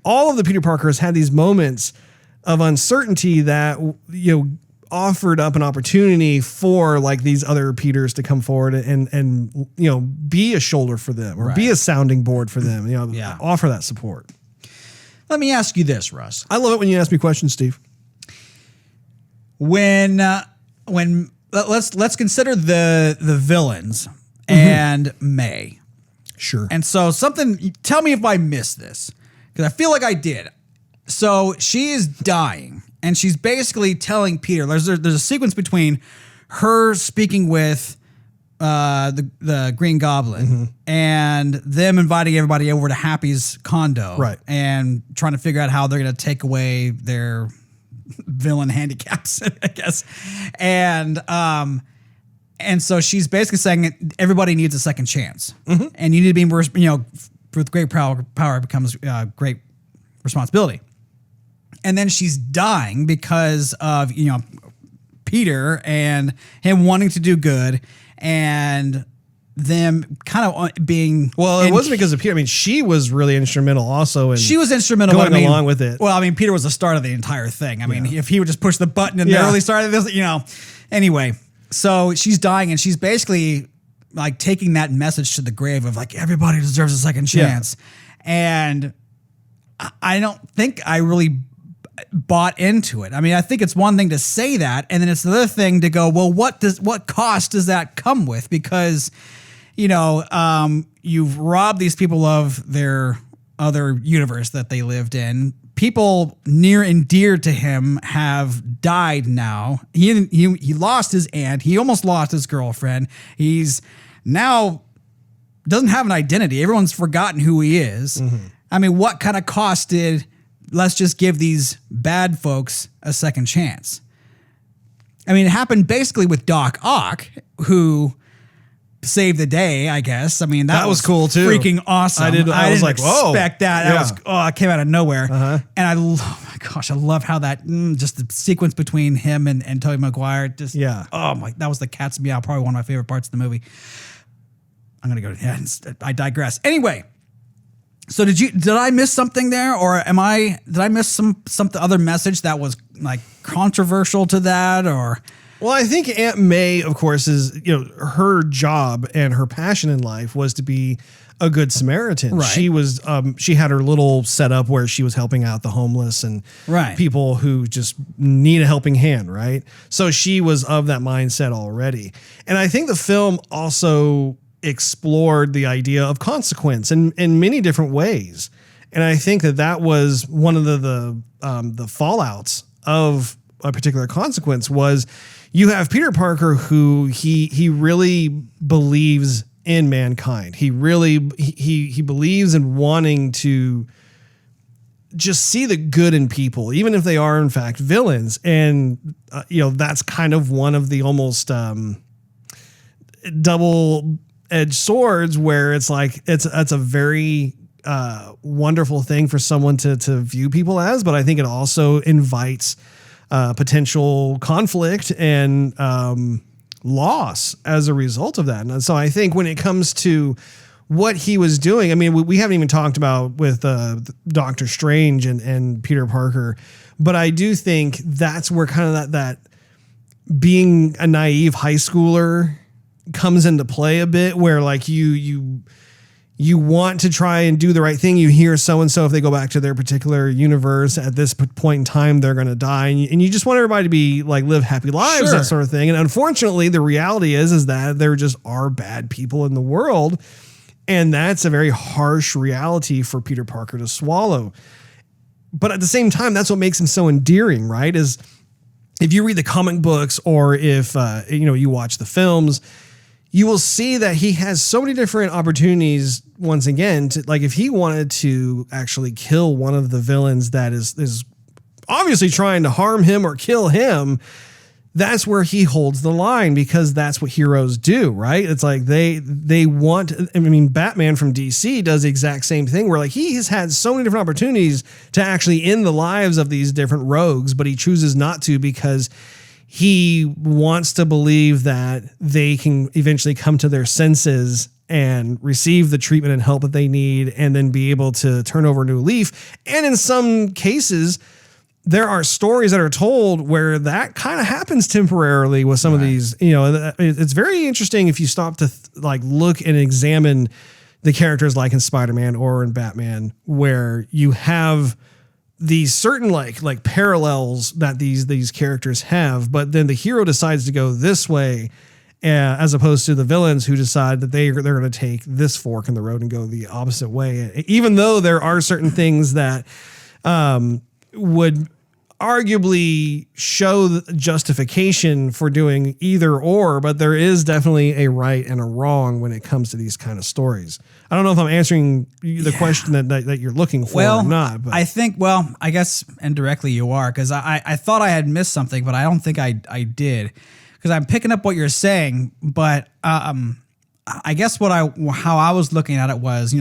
All of the Peter Parkers had these moments of uncertainty that, you know, offered up an opportunity for like these other Peters to come forward and you know, be a shoulder for them or be a sounding board for them, you know, offer that support. Let me ask you this, Russ. I love it when you ask me questions, Steve. When let's consider the villains and May. Sure. And so tell me if I missed this, because I feel like I did. So she is dying. And she's basically telling Peter, there's a sequence between her speaking with the Green Goblin and them inviting everybody over to Happy's condo. Right. And trying to figure out how they're going to take away their villain handicaps, I guess. And so she's basically saying everybody needs a second chance. And you need to be, you know, with great power becomes great responsibility. And then she's dying because of, you know, Peter and him wanting to do good and them kind of being Well, it wasn't because of Peter. I mean, she was really instrumental also. In she was instrumental going along with it. Well, I mean, Peter was the start of the entire thing. I mean, if he would just push the button in the early start of this, Anyway, so she's dying, and she's basically like taking that message to the grave of like everybody deserves a second chance. And I don't think I really bought into it. I mean, I think it's one thing to say that, and then it's another thing to go, well, what cost does that come with? Because you've robbed these people of their other universe that they lived in. People near and dear to him have died now. He lost his aunt. He almost lost his girlfriend. He's now doesn't have an identity. Everyone's forgotten who he is. Mm-hmm. I mean, what kind of cost did let's just give these bad folks a second chance? I mean, it happened basically with Doc Ock, who saved the day, I guess. I mean, that was cool too. Freaking awesome. I didn't like, whoa. Expect that. Yeah. It came out of nowhere. Uh-huh. And I love how that just the sequence between him and Tobey Maguire. That was the cat's meow. Probably one of my favorite parts of the movie. I'm gonna go to the end. I digress. Anyway. So did I miss something there, or did I miss some other message that was like controversial to that, or? Well, I think Aunt May, of course, is her job and her passion in life was to be a good Samaritan. Right. She was she had her little setup where she was helping out the homeless and people who just need a helping hand, right? So she was of that mindset already, and I think the film also explored the idea of consequence in many different ways. And I think that was one of the fallouts of a particular consequence was you have Peter Parker who he really believes in mankind. He really, he believes in wanting to just see the good in people, even if they are in fact villains. And, that's kind of one of the almost double-edged swords where it's like it's a very wonderful thing for someone to view people as, but I think it also invites potential conflict and loss as a result of that. And so I think when it comes to what he was doing, I mean, we haven't even talked about with Doctor Strange and Peter Parker, but I do think that's where kind of that being a naive high schooler comes into play a bit, where like you want to try and do the right thing. You hear so-and-so, if they go back to their particular universe at this point in time, they're going to die. And you just want everybody to be like, live happy lives, that sort of thing. And unfortunately, the reality is that there just are bad people in the world. And that's a very harsh reality for Peter Parker to swallow. But at the same time, that's what makes him so endearing, right? Is if you read the comic books or if, you watch the films, you will see that he has so many different opportunities, once again, to like if he wanted to actually kill one of the villains that is obviously trying to harm him or kill him, that's where he holds the line, because that's what heroes do, right? It's like they want, I mean, Batman from DC does the exact same thing where like he has had so many different opportunities to actually end the lives of these different rogues, but he chooses not to because he wants to believe that they can eventually come to their senses and receive the treatment and help that they need and then be able to turn over a new leaf. And in some cases, there are stories that are told where that kind of happens temporarily with some of these, it's very interesting if you stop to look and examine the characters like in Spider-Man or in Batman, where you have these certain like parallels that these characters have, but then the hero decides to go this way, as opposed to the villains who decide that they're going to take this fork in the road and go the opposite way. Even though there are certain things that would arguably show the justification for doing either or, but there is definitely a right and a wrong when it comes to these kind of stories. I don't know if I'm answering the question that you're looking for or not. But I think, I guess indirectly you are, because I thought I had missed something, but I don't think I did, because I'm picking up what you're saying. But I guess how I was looking at it was,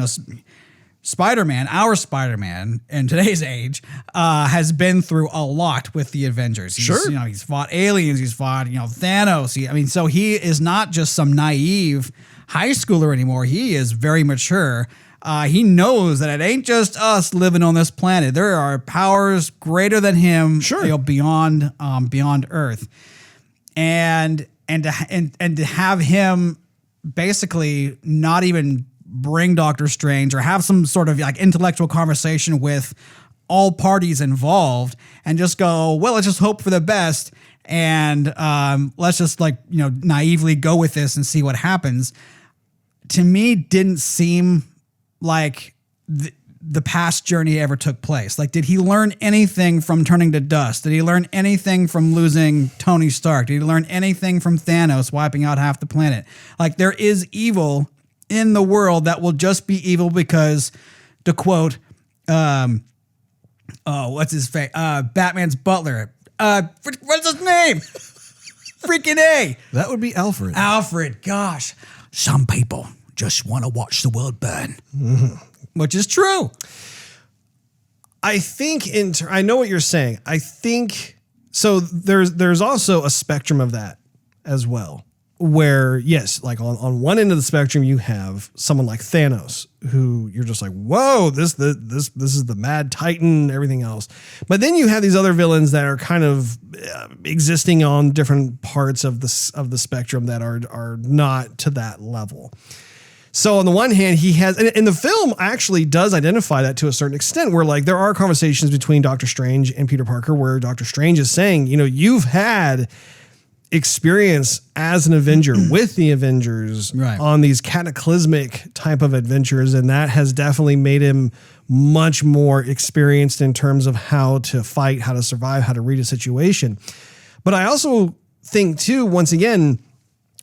Spider-Man, our Spider-Man in today's age, has been through a lot with the Avengers. He's fought aliens, he's fought, Thanos. So he is not just some naive high schooler anymore. He is very mature. He knows that it ain't just us living on this planet. There are powers greater than him, beyond Earth, and to have him basically not even bring Doctor Strange or have some sort of like intellectual conversation with all parties involved and just go, well, let's just hope for the best and let's just naively go with this and see what happens. To me, didn't seem like the past journey ever took place. Like, did he learn anything from turning to dust? Did he learn anything from losing Tony Stark? Did he learn anything from Thanos wiping out half the planet? Like, there is evil in the world that will just be evil because, to quote, what's his face? Batman's butler. What's his name? Freaking A. That would be Alfred. Alfred, gosh. Some people just want to watch the world burn. Mm-hmm. Which is true. I think I know what you're saying. I think so. There's also a spectrum of that as well, where yes, like on one end of the spectrum, you have someone like Thanos, who you're just like, whoa, this is the mad titan, everything else. But then you have these other villains that are kind of existing on different parts of the spectrum that are not to that level. So on the one hand, he has, and the film actually does identify that to a certain extent, where like there are conversations between Doctor Strange and Peter Parker where Doctor Strange is saying, you've had experience as an Avenger with the Avengers on these cataclysmic type of adventures. And that has definitely made him much more experienced in terms of how to fight, how to survive, how to read a situation. But I also think too, once again,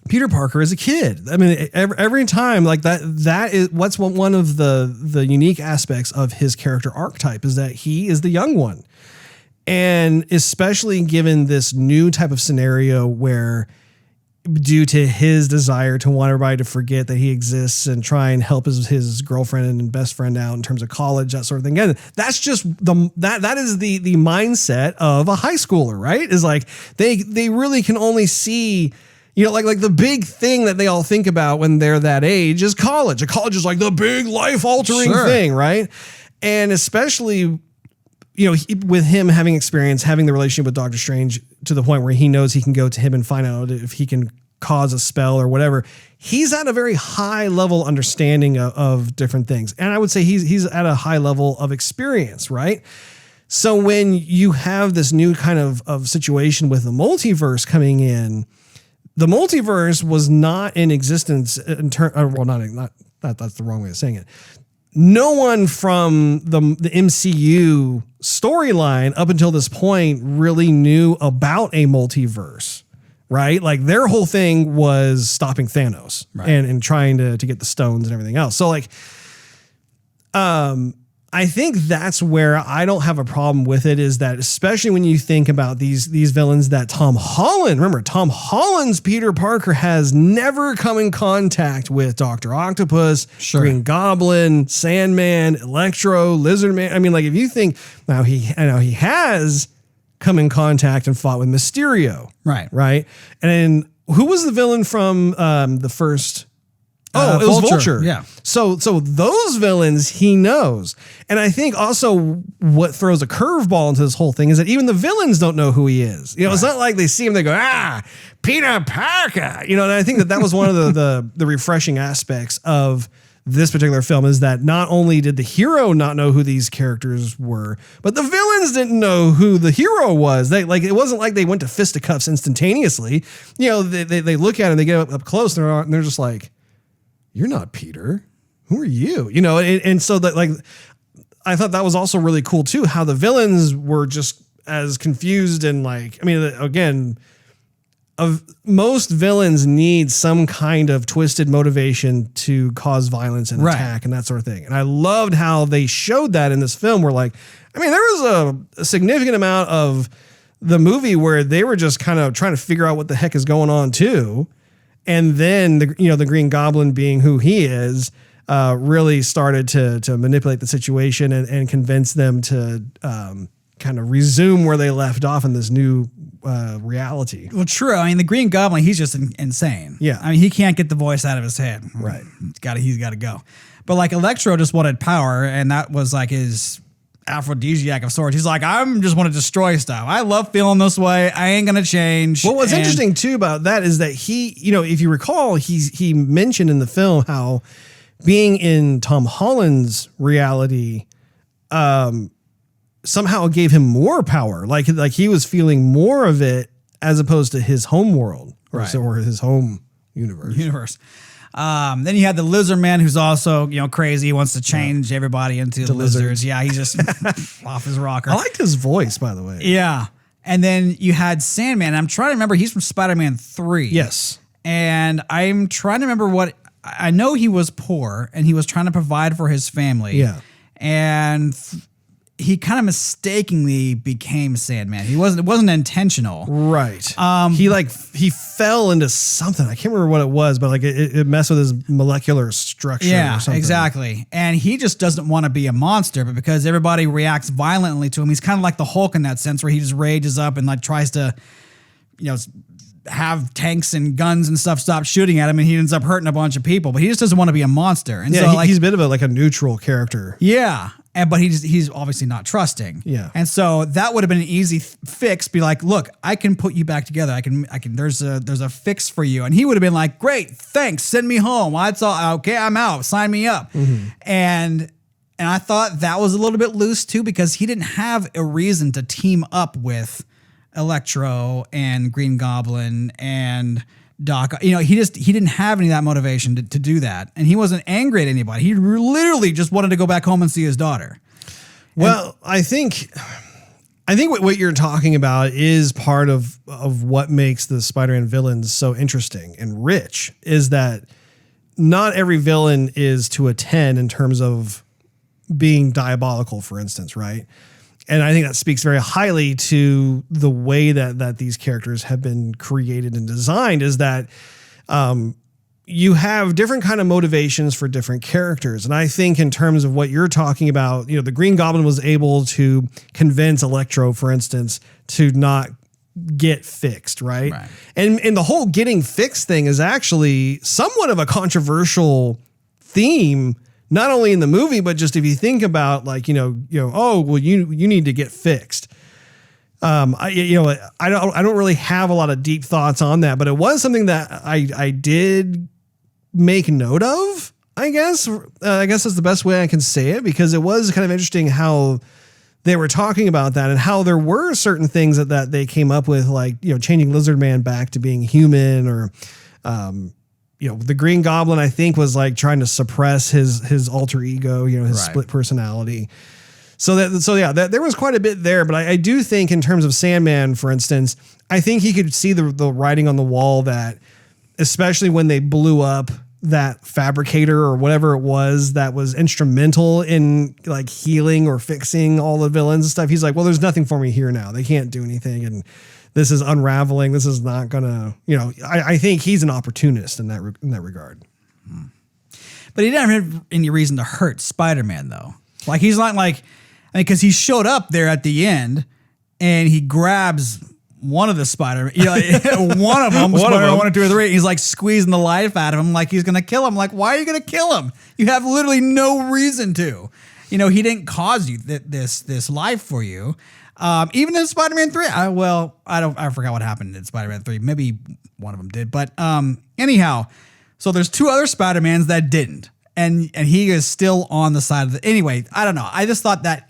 Peter Parker is a kid. I mean, every time like that is what's one of the unique aspects of his character archetype is that he is the young one. And especially given this new type of scenario where due to his desire to want everybody to forget that he exists and try and help his girlfriend and best friend out in terms of college, that sort of thing. Again, that's just that is the mindset of a high schooler, right? Is like they really can only see, like the big thing that they all think about when they're that age is college. College is like the big life altering thing, right? And especially, with him having experience, having the relationship with Doctor Strange to the point where he knows he can go to him and find out if he can cause a spell or whatever. He's at a very high level understanding of different things. And I would say he's at a high level of experience, right? So when you have this new kind of situation with the multiverse coming in, the multiverse was not in existence that's the wrong way of saying it. No one from the MCU storyline up until this point really knew about a multiverse, right? Like their whole thing was stopping Thanos and trying to get the stones and everything else. So like, I think that's where I don't have a problem with it, is that especially when you think about these villains that Tom Holland's Peter Parker has never come in contact with Dr. Octopus, Green Goblin, Sandman, Electro, Lizard Man. I mean, like if you think now he has come in contact and fought with Mysterio. Right. And who was the villain from the first? It was Vulture. Yeah. So those villains he knows. And I think also what throws a curveball into this whole thing is that even the villains don't know who he is. It's not like they see him, they go, Peter Parker. And I think that was one of the refreshing aspects of this particular film, is that not only did the hero not know who these characters were, but the villains didn't know who the hero was. It wasn't like they went to fisticuffs instantaneously. They look at him, they get up close, and they're just like, you're not Peter. Who are you? And so that, like, I thought that was also really cool too, how the villains were just as confused and like, I mean, again, most villains need some kind of twisted motivation to cause violence and attack and that sort of thing. And I loved how they showed that in this film, where like, I mean, there was a significant amount of the movie where they were just kind of trying to figure out what the heck is going on too. And then the Green Goblin, being who he is, really started to manipulate the situation and convince them to kind of resume where they left off in this new reality. Well, true. I mean, the Green Goblin, he's just insane. Yeah. I mean, he can't get the voice out of his head. Right. He's got to go. But like Electro just wanted power, and that was like his aphrodisiac of sorts. He's like, I'm just want to destroy stuff. I love feeling this way. I ain't gonna change. Well, what's interesting too about that is that he, if you recall, he mentioned in the film how being in Tom Holland's reality, somehow it gave him more power. Like he was feeling more of it as opposed to his home world or his home universe. Then you had the Lizard Man, who's also, crazy. He wants to change everybody into the lizards. Yeah, he's just off his rocker. I liked his voice, by the way. Yeah. And then you had Sandman. I'm trying to remember. He's from Spider-Man 3. Yes. And I'm trying to remember what... I know he was poor, and he was trying to provide for his family. Yeah. And... he kind of mistakenly became Sandman. It wasn't intentional. Right. He fell into something. I can't remember what it was, but like it messed with his molecular structure. Yeah, or something. Exactly. And he just doesn't want to be a monster, but because everybody reacts violently to him, he's kind of like the Hulk in that sense, where he just rages up and like tries to, have tanks and guns and stuff stop shooting at him, and he ends up hurting a bunch of people. But he just doesn't want to be a monster. And yeah, he's a bit of a neutral character. Yeah. But he's obviously not trusting. Yeah. And so that would have been an easy fix. Be like, look, I can put you back together. I can, there's a fix for you. And he would have been like, great, thanks. Send me home. Well, that's all. Okay. I'm out. Sign me up. Mm-hmm. And I thought that was a little bit loose too, because he didn't have a reason to team up with Electro and Green Goblin and Doc. He didn't have any of that motivation to do that. And he wasn't angry at anybody. He literally just wanted to go back home and see his daughter. Well, I think what you're talking about is part of what makes the Spider-Man villains so interesting and rich, is that not every villain is to a 10 in terms of being diabolical, for instance, right? And I think that speaks very highly to the way that these characters have been created and designed, is that you have different kind of motivations for different characters. And I think in terms of what you're talking about, the Green Goblin was able to convince Electro, for instance, to not get fixed, right? And the whole getting fixed thing is actually somewhat of a controversial theme, not only in the movie, but just if you think about you need to get fixed. I don't really have a lot of deep thoughts on that, but it was something that I did make note of, I guess that's the best way I can say it, because it was kind of interesting how they were talking about that and how there were certain things that they came up with, like, changing Lizard Man back to being human, or, the Green Goblin, I think, was like trying to suppress his alter ego, his split personality. So there was quite a bit there, but I do think in terms of Sandman, for instance, I think he could see the writing on the wall, that especially when they blew up that fabricator or whatever it was that was instrumental in like healing or fixing all the villains and stuff. He's like, well, there's nothing for me here now. They can't do anything. And this is unraveling. This is not gonna, I think he's an opportunist in that regard. But he didn't have any reason to hurt Spider-Man, though. Like, he's not like, because he showed up there at the end and he grabs one of the Spider-Man, one of them, Spider-Man 1 or 2 or 3. He's like squeezing the life out of him, like he's gonna kill him. Like, why are you gonna kill him? You have literally no reason to. He didn't cause you this life for you. Even in Spider-Man 3, I forgot what happened in Spider-Man 3. Maybe one of them did, but anyhow, so there's 2 other Spider-Mans that didn't, and he is still on the side of the. Anyway, I don't know. I just thought that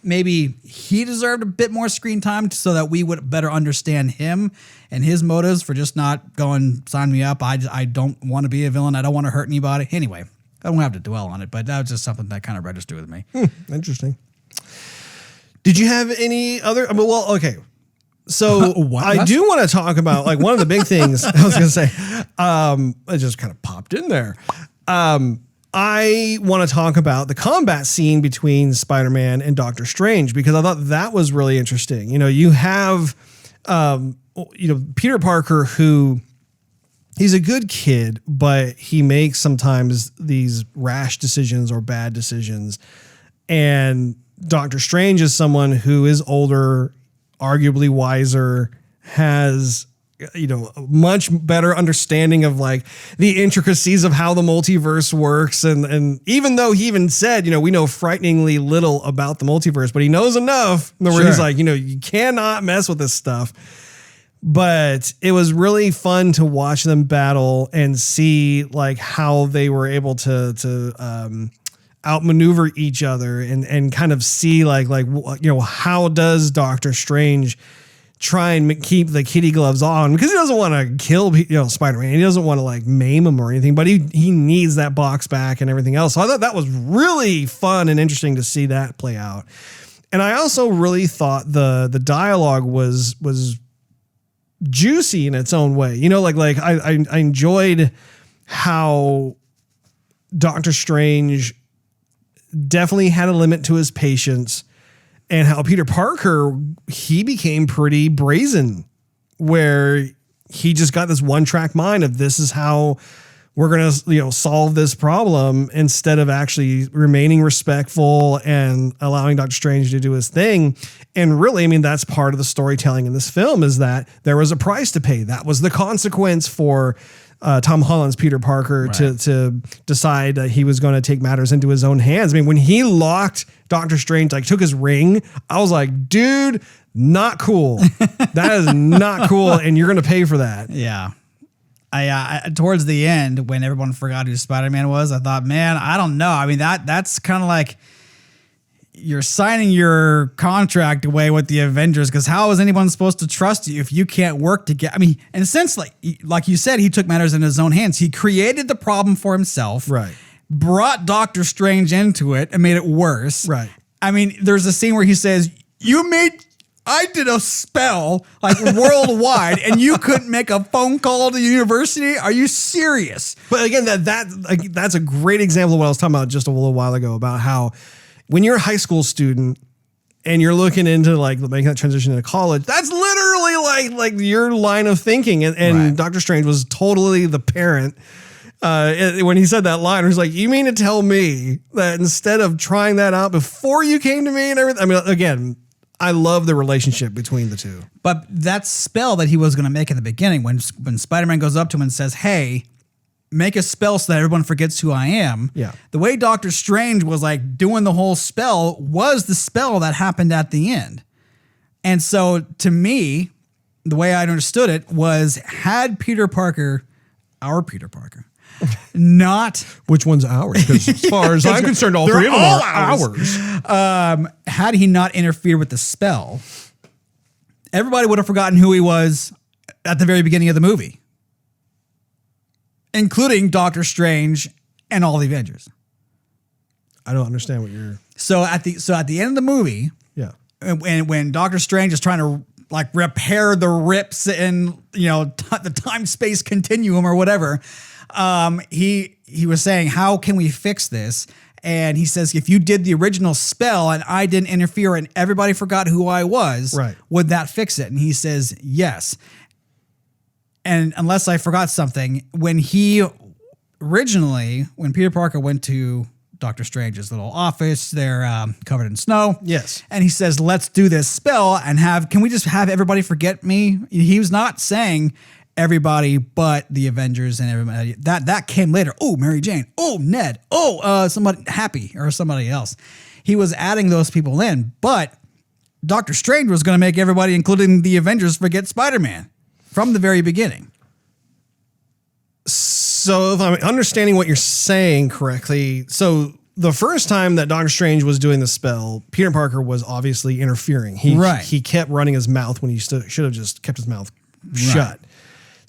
maybe he deserved a bit more screen time so that we would better understand him and his motives for just not going, sign me up. I don't want to be a villain. I don't want to hurt anybody. Anyway, I don't have to dwell on it, but that was just something that kind of registered with me. Interesting. Did you have any other? Well, okay. So I do want to talk about, like, one of the big things I was going to say. It just kind of popped in there. I want to talk about the combat scene between Spider-Man and Doctor Strange, because I thought that was really interesting. You have, Peter Parker, who he's a good kid, but he makes sometimes these rash decisions or bad decisions. And Doctor Strange is someone who is older, arguably wiser, has, you know, a much better understanding of like the intricacies of how the multiverse works. And even though he even said, you know, we know frighteningly little about the multiverse, but he knows enough where he's like, you know, you cannot mess with this stuff. But it was really fun to watch them battle and see like how they were able to outmaneuver each other and kind of see like, you know, how does Doctor Strange try and keep the kitty gloves on, because he doesn't want to kill, you know, Spider-Man. He doesn't want to like maim him or anything, but he needs that box back and everything else. So I thought that was really fun and interesting to see that play out. And I also really thought the dialogue was juicy in its own way. You know, like I enjoyed how Doctor Strange definitely had a limit to his patience, and how Peter Parker, he became pretty brazen, where he just got this one track mind of this is how we're going to, you know, solve this problem, instead of actually remaining respectful and allowing Doctor Strange to do his thing. And really, I mean, that's part of the storytelling in this film, is that there was a price to pay. That was the consequence for Tom Holland's Peter Parker to decide that he was going to take matters into his own hands. I mean, when he locked Doctor Strange, like took his ring, I was like, dude, not cool. That is not cool. And you're going to pay for that. Yeah. I towards the end, when everyone forgot who Spider-Man was, I thought, man, I don't know. I mean, that's kind of like you're signing your contract away with the Avengers, because how is anyone supposed to trust you if you can't work together? I mean, in a sense, like you said, he took matters in his own hands. He created the problem for himself, right? Brought Doctor Strange into it and made it worse, right? I mean, there's a scene where he says, I did a spell like worldwide and you couldn't make a phone call to the university. Are you serious? But again, that's a great example of what I was talking about just a little while ago, about how when you're a high school student and you're looking into like making that transition into college, that's literally like your line of thinking. And Doctor Strange was totally the parent. When he said that line, he was like, you mean to tell me that instead of trying that out before you came to me and everything? I mean, again, I love the relationship between the two. But that spell that he was going to make in the beginning, when Spider-Man goes up to him and says, hey, make a spell so that everyone forgets who I am. Yeah. The way Doctor Strange was like doing the whole spell was the spell that happened at the end. And so to me, the way I understood it was, had Peter Parker, our Peter Parker, not... Which one's ours? Because as far as I'm concerned, all three of them are ours. Had he not interfered with the spell, everybody would have forgotten who he was at the very beginning of the movie, including Doctor Strange and all the Avengers. I don't understand what you're... So at the end of the movie, yeah, when Doctor Strange is trying to like repair the rips in, you know, the time-space continuum or whatever, he was saying, how can we fix this? And he says, if you did the original spell and I didn't interfere and everybody forgot who I was, would that fix it? And he says, yes. And unless I forgot something, when Peter Parker went to Doctor Strange's little office, they're covered in snow. Yes. And he says, let's do this spell and can we just have everybody forget me? He was not saying everybody but the Avengers and everybody. That came later. Oh, Mary Jane. Oh, Ned. Oh, somebody Happy or somebody else. He was adding those people in, but Doctor Strange was going to make everybody, including the Avengers, forget Spider-Man from the very beginning. So if I'm understanding what you're saying correctly, so the first time that Doctor Strange was doing the spell, Peter Parker was obviously interfering. He kept running his mouth when he should have just kept his mouth shut.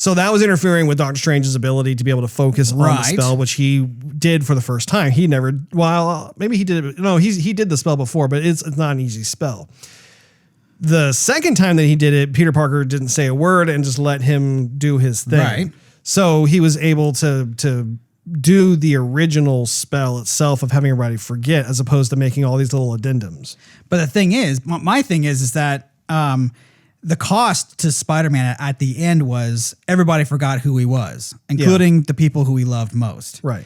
So that was interfering with Doctor Strange's ability to be able to focus on the spell, which he did for the first time. He never, well, maybe he did it. No, he did the spell before, but it's not an easy spell. The second time that he did it, Peter Parker didn't say a word and just let him do his thing. Right. So he was able to do the original spell itself of having everybody forget, as opposed to making all these little addendums. But the thing is, my thing is that the cost to Spider-Man at the end was everybody forgot who he was, including the people who he loved most. Right.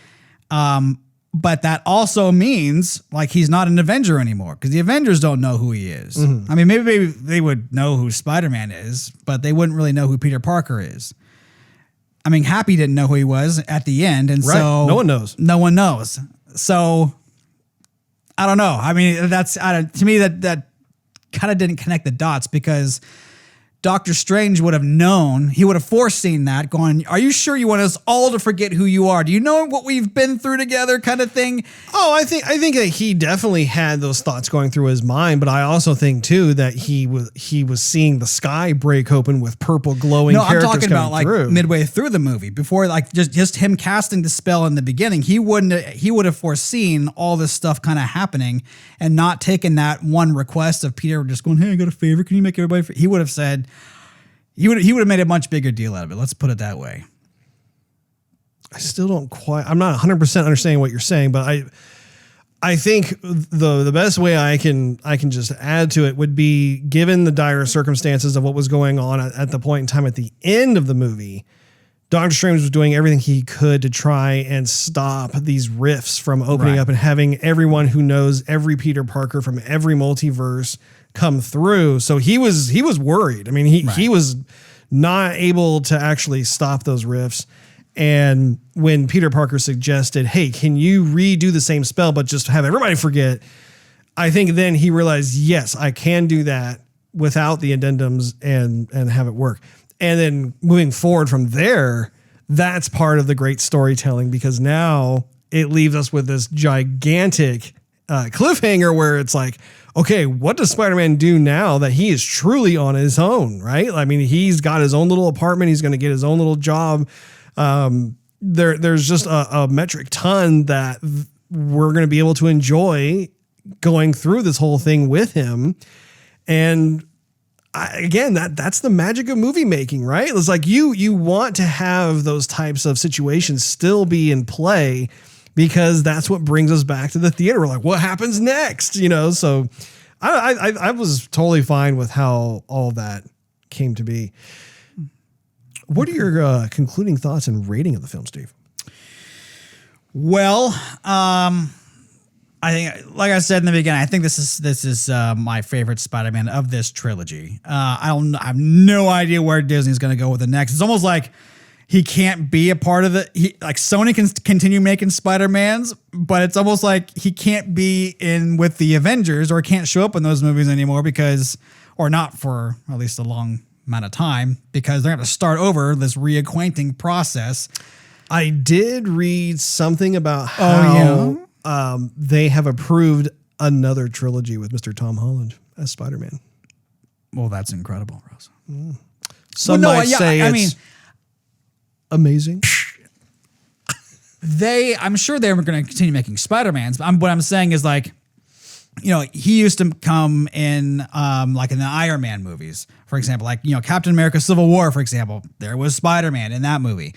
But that also means like he's not an Avenger anymore because the Avengers don't know who he is. I mean, maybe they would know who Spider-Man is, but they wouldn't really know who Peter Parker is. I mean, Happy didn't know who he was at the end, and so no one knows. No one knows. So I don't know. I mean, that's to me that kind of didn't connect the dots because Doctor Strange would have known, he would have foreseen that going, are you sure you want us all to forget who you are? Do you know what we've been through together kind of thing? Oh, I think that he definitely had those thoughts going through his mind, but I also think too that he was seeing the sky break open with purple glowing characters I'm talking about like through. midway through the movie before like just him casting the spell in the beginning. He would have foreseen all this stuff kind of happening and not taken that one request of Peter just going, hey, I got a favor. Can you make everybody? He would have said, he would have made a much bigger deal out of it. Let's put it that way. I still don't quite, I'm not 100% understanding what you're saying, but I think the best way I can just add to it would be, given the dire circumstances of what was going on at the point in time at the end of the movie, Doctor Strange was doing everything he could to try and stop these rifts from opening up and having everyone who knows every Peter Parker from every multiverse come through. So he was worried. I mean, he was not able to actually stop those rifts. And when Peter Parker suggested, hey, can you redo the same spell, but just have everybody forget? I think then he realized, yes, I can do that without the addendums and have it work. And then moving forward from there, that's part of the great storytelling, because now it leaves us with this gigantic cliffhanger where it's like, okay, what does Spider-Man do now that he is truly on his own, right? I mean, he's got his own little apartment. He's going to get his own little job. There's just a metric ton that we're going to be able to enjoy going through this whole thing with him. And again, that's the magic of movie making, right? It's like you want to have those types of situations still be in play, because that's what brings us back to the theater. We're like, what happens next? You know, so I was totally fine with how all that came to be. What are your concluding thoughts and rating of the film, Steve? Well, I think, like I said in the beginning, I think this is my favorite Spider-Man of this trilogy. I have no idea where Disney's going to go with the next. It's almost like he can't be a part of it. Like Sony can continue making Spider-Mans, but it's almost like he can't be in with the Avengers or can't show up in those movies anymore or not for at least a long amount of time, because they're going to start over this reacquainting process. I did read something about how they have approved another trilogy with Mr. Tom Holland as Spider-Man. Well, that's incredible, Rose. Some might say it's amazing. I'm sure they were going to continue making Spider-Mans. But what I'm saying is, like, you know, he used to come in, like in the Iron Man movies, for example, like, you know, Captain America Civil War, for example, there was Spider-Man in that movie.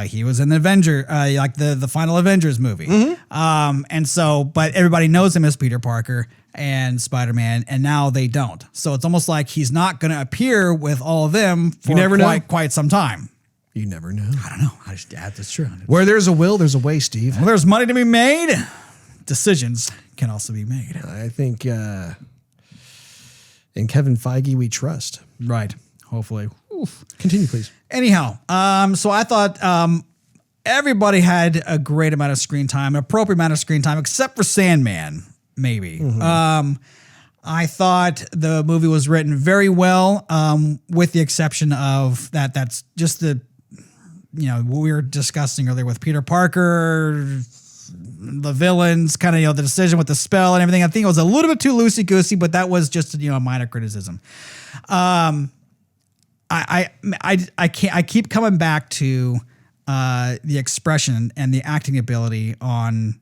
He was in the like the final Avengers movie. And so, but everybody knows him as Peter Parker and Spider-Man, and now they don't. So it's almost like he's not going to appear with all of them for quite some time. You never know. I don't know. That's true. Where there's a will, there's a way, Steve. Well, there's money to be made. Decisions can also be made. I think in Kevin Feige we trust. Right. Hopefully. Oof. Continue, please. Anyhow, so I thought everybody had a great amount of screen time, an appropriate amount of screen time, except for Sandman, maybe. I thought the movie was written very well, with the exception of that's just the, you know, what we were discussing earlier with Peter Parker, the villains, kind of, you know, the decision with the spell and everything. I think it was a little bit too loosey-goosey, but that was just, you know, a minor criticism. I keep coming back to the expression and the acting ability on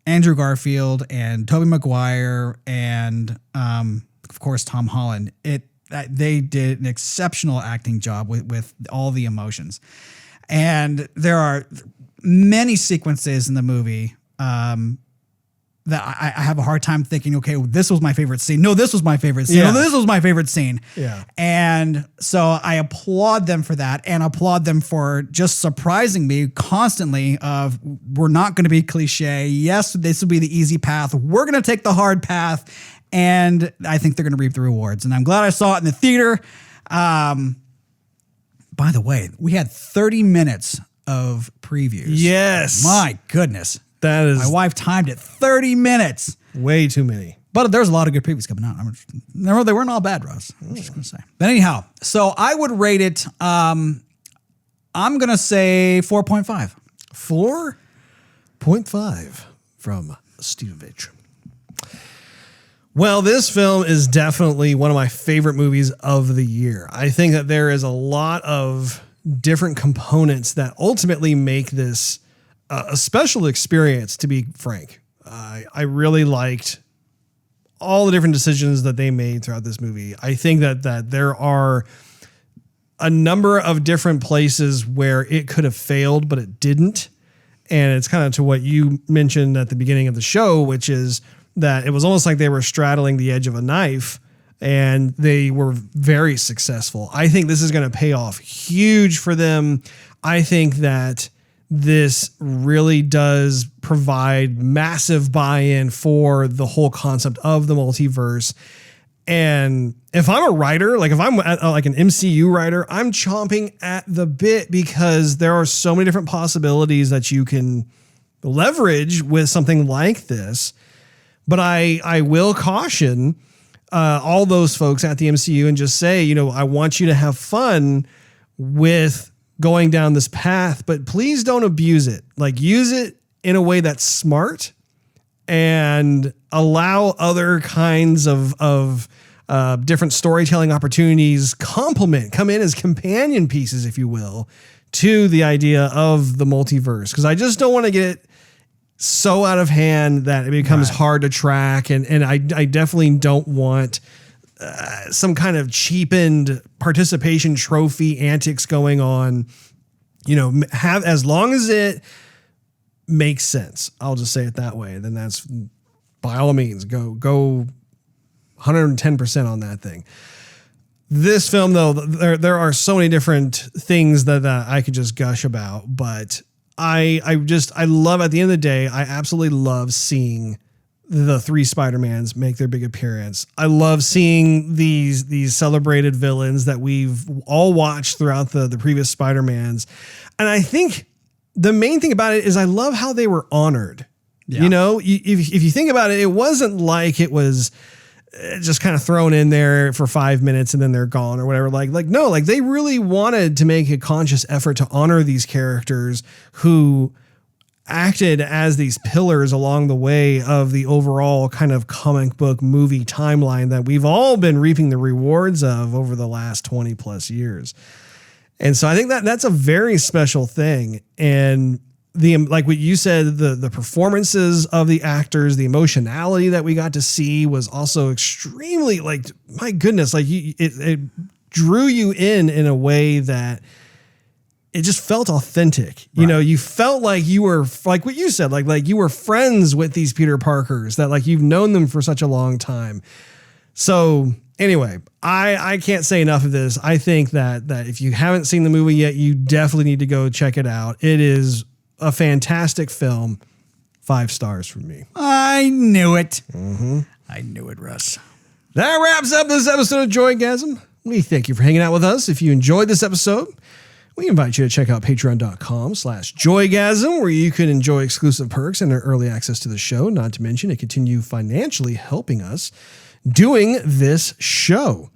Andrew Garfield and Tobey Maguire and of course Tom Holland. They did an exceptional acting job with all the emotions, and there are many sequences in the movie that I have a hard time thinking, okay, well, this was my favorite scene. No, this was my favorite scene. Yeah. No, this was my favorite scene. Yeah. And so I applaud them for that, and applaud them for just surprising me constantly of, we're not going to be cliche. Yes, this will be the easy path. We're going to take the hard path, and I think they're going to reap the rewards. And I'm glad I saw it in the theater. By the way, we had 30 minutes of previews. Yes. My goodness. That is My wife timed it 30 minutes. way too many. But there's a lot of good previews coming out. They weren't all bad, Russ. I'm just going to say. But anyhow, so I would rate it, I'm going to say 4.5. 4.5 from Stevovich. Well, this film is definitely one of my favorite movies of the year. I think that there is a lot of different components that ultimately make this a special experience, to be frank. I really liked all the different decisions that they made throughout this movie. I think that there are a number of different places where it could have failed, but it didn't. And it's kind of to what you mentioned at the beginning of the show, which is that it was almost like they were straddling the edge of a knife, and they were very successful. I think this is going to pay off huge for them. I think that this really does provide massive buy-in for the whole concept of the multiverse. And if I'm a writer, like if I'm like an MCU writer, I'm chomping at the bit, because there are so many different possibilities that you can leverage with something like this. But I will caution all those folks at the MCU and just say, I want you to have fun with going down this path, but please don't abuse it. Like, use it in a way that's smart, and allow other kinds of different storytelling opportunities come in as companion pieces, if you will, to the idea of the multiverse. Because I just don't want to get so out of hand that it becomes hard to track. And I definitely don't want some kind of cheapened participation trophy antics going on. Have, as long as it makes sense, I'll just say it that way, then that's, by all means, go 110% on that thing. This film, though, there are so many different things that I could just gush about, but I love, at the end of the day, I absolutely love seeing the three Spider-Mans make their big appearance. I love seeing these celebrated villains that we've all watched throughout the previous Spider-Mans. And I think the main thing about it is I love how they were honored. Yeah. If you think about it, it wasn't like it was just kind of thrown in there for 5 minutes and then they're gone or whatever. No, they really wanted to make a conscious effort to honor these characters who acted as these pillars along the way of the overall kind of comic book movie timeline that we've all been reaping the rewards of over the last 20 plus years. And so I think that's a very special thing. And like what you said, the performances of the actors, the emotionality that we got to see was also extremely, my goodness, it drew you in a way that it just felt authentic. Right. You felt like you were, like what you said, like you were friends with these Peter Parkers, that you've known them for such a long time. So anyway, I can't say enough of this. I think that if you haven't seen the movie yet, you definitely need to go check it out. It is a fantastic film. 5 stars from me. I knew it. Mm-hmm. I knew it, Russ. That wraps up this episode of Joygasm. We thank you for hanging out with us. If you enjoyed this episode, we invite you to check out patreon.com/Joygasm, where you can enjoy exclusive perks and early access to the show, not to mention it continue financially helping us doing this show.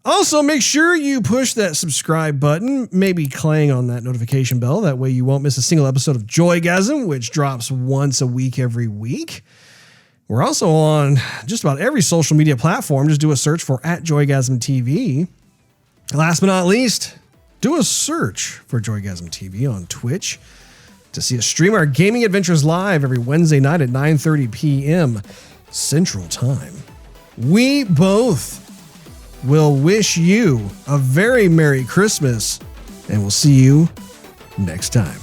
Also, make sure you push that subscribe button, maybe clang on that notification bell. That way you won't miss a single episode of Joygasm, which drops once a week every week. We're also on just about every social media platform. Just do a search for @JoygasmTV. Last but not least, do a search for Joygasm TV on Twitch to see us stream our gaming adventures live every Wednesday night at 9:30 p.m. Central Time. We both will wish you a very Merry Christmas, and we'll see you next time.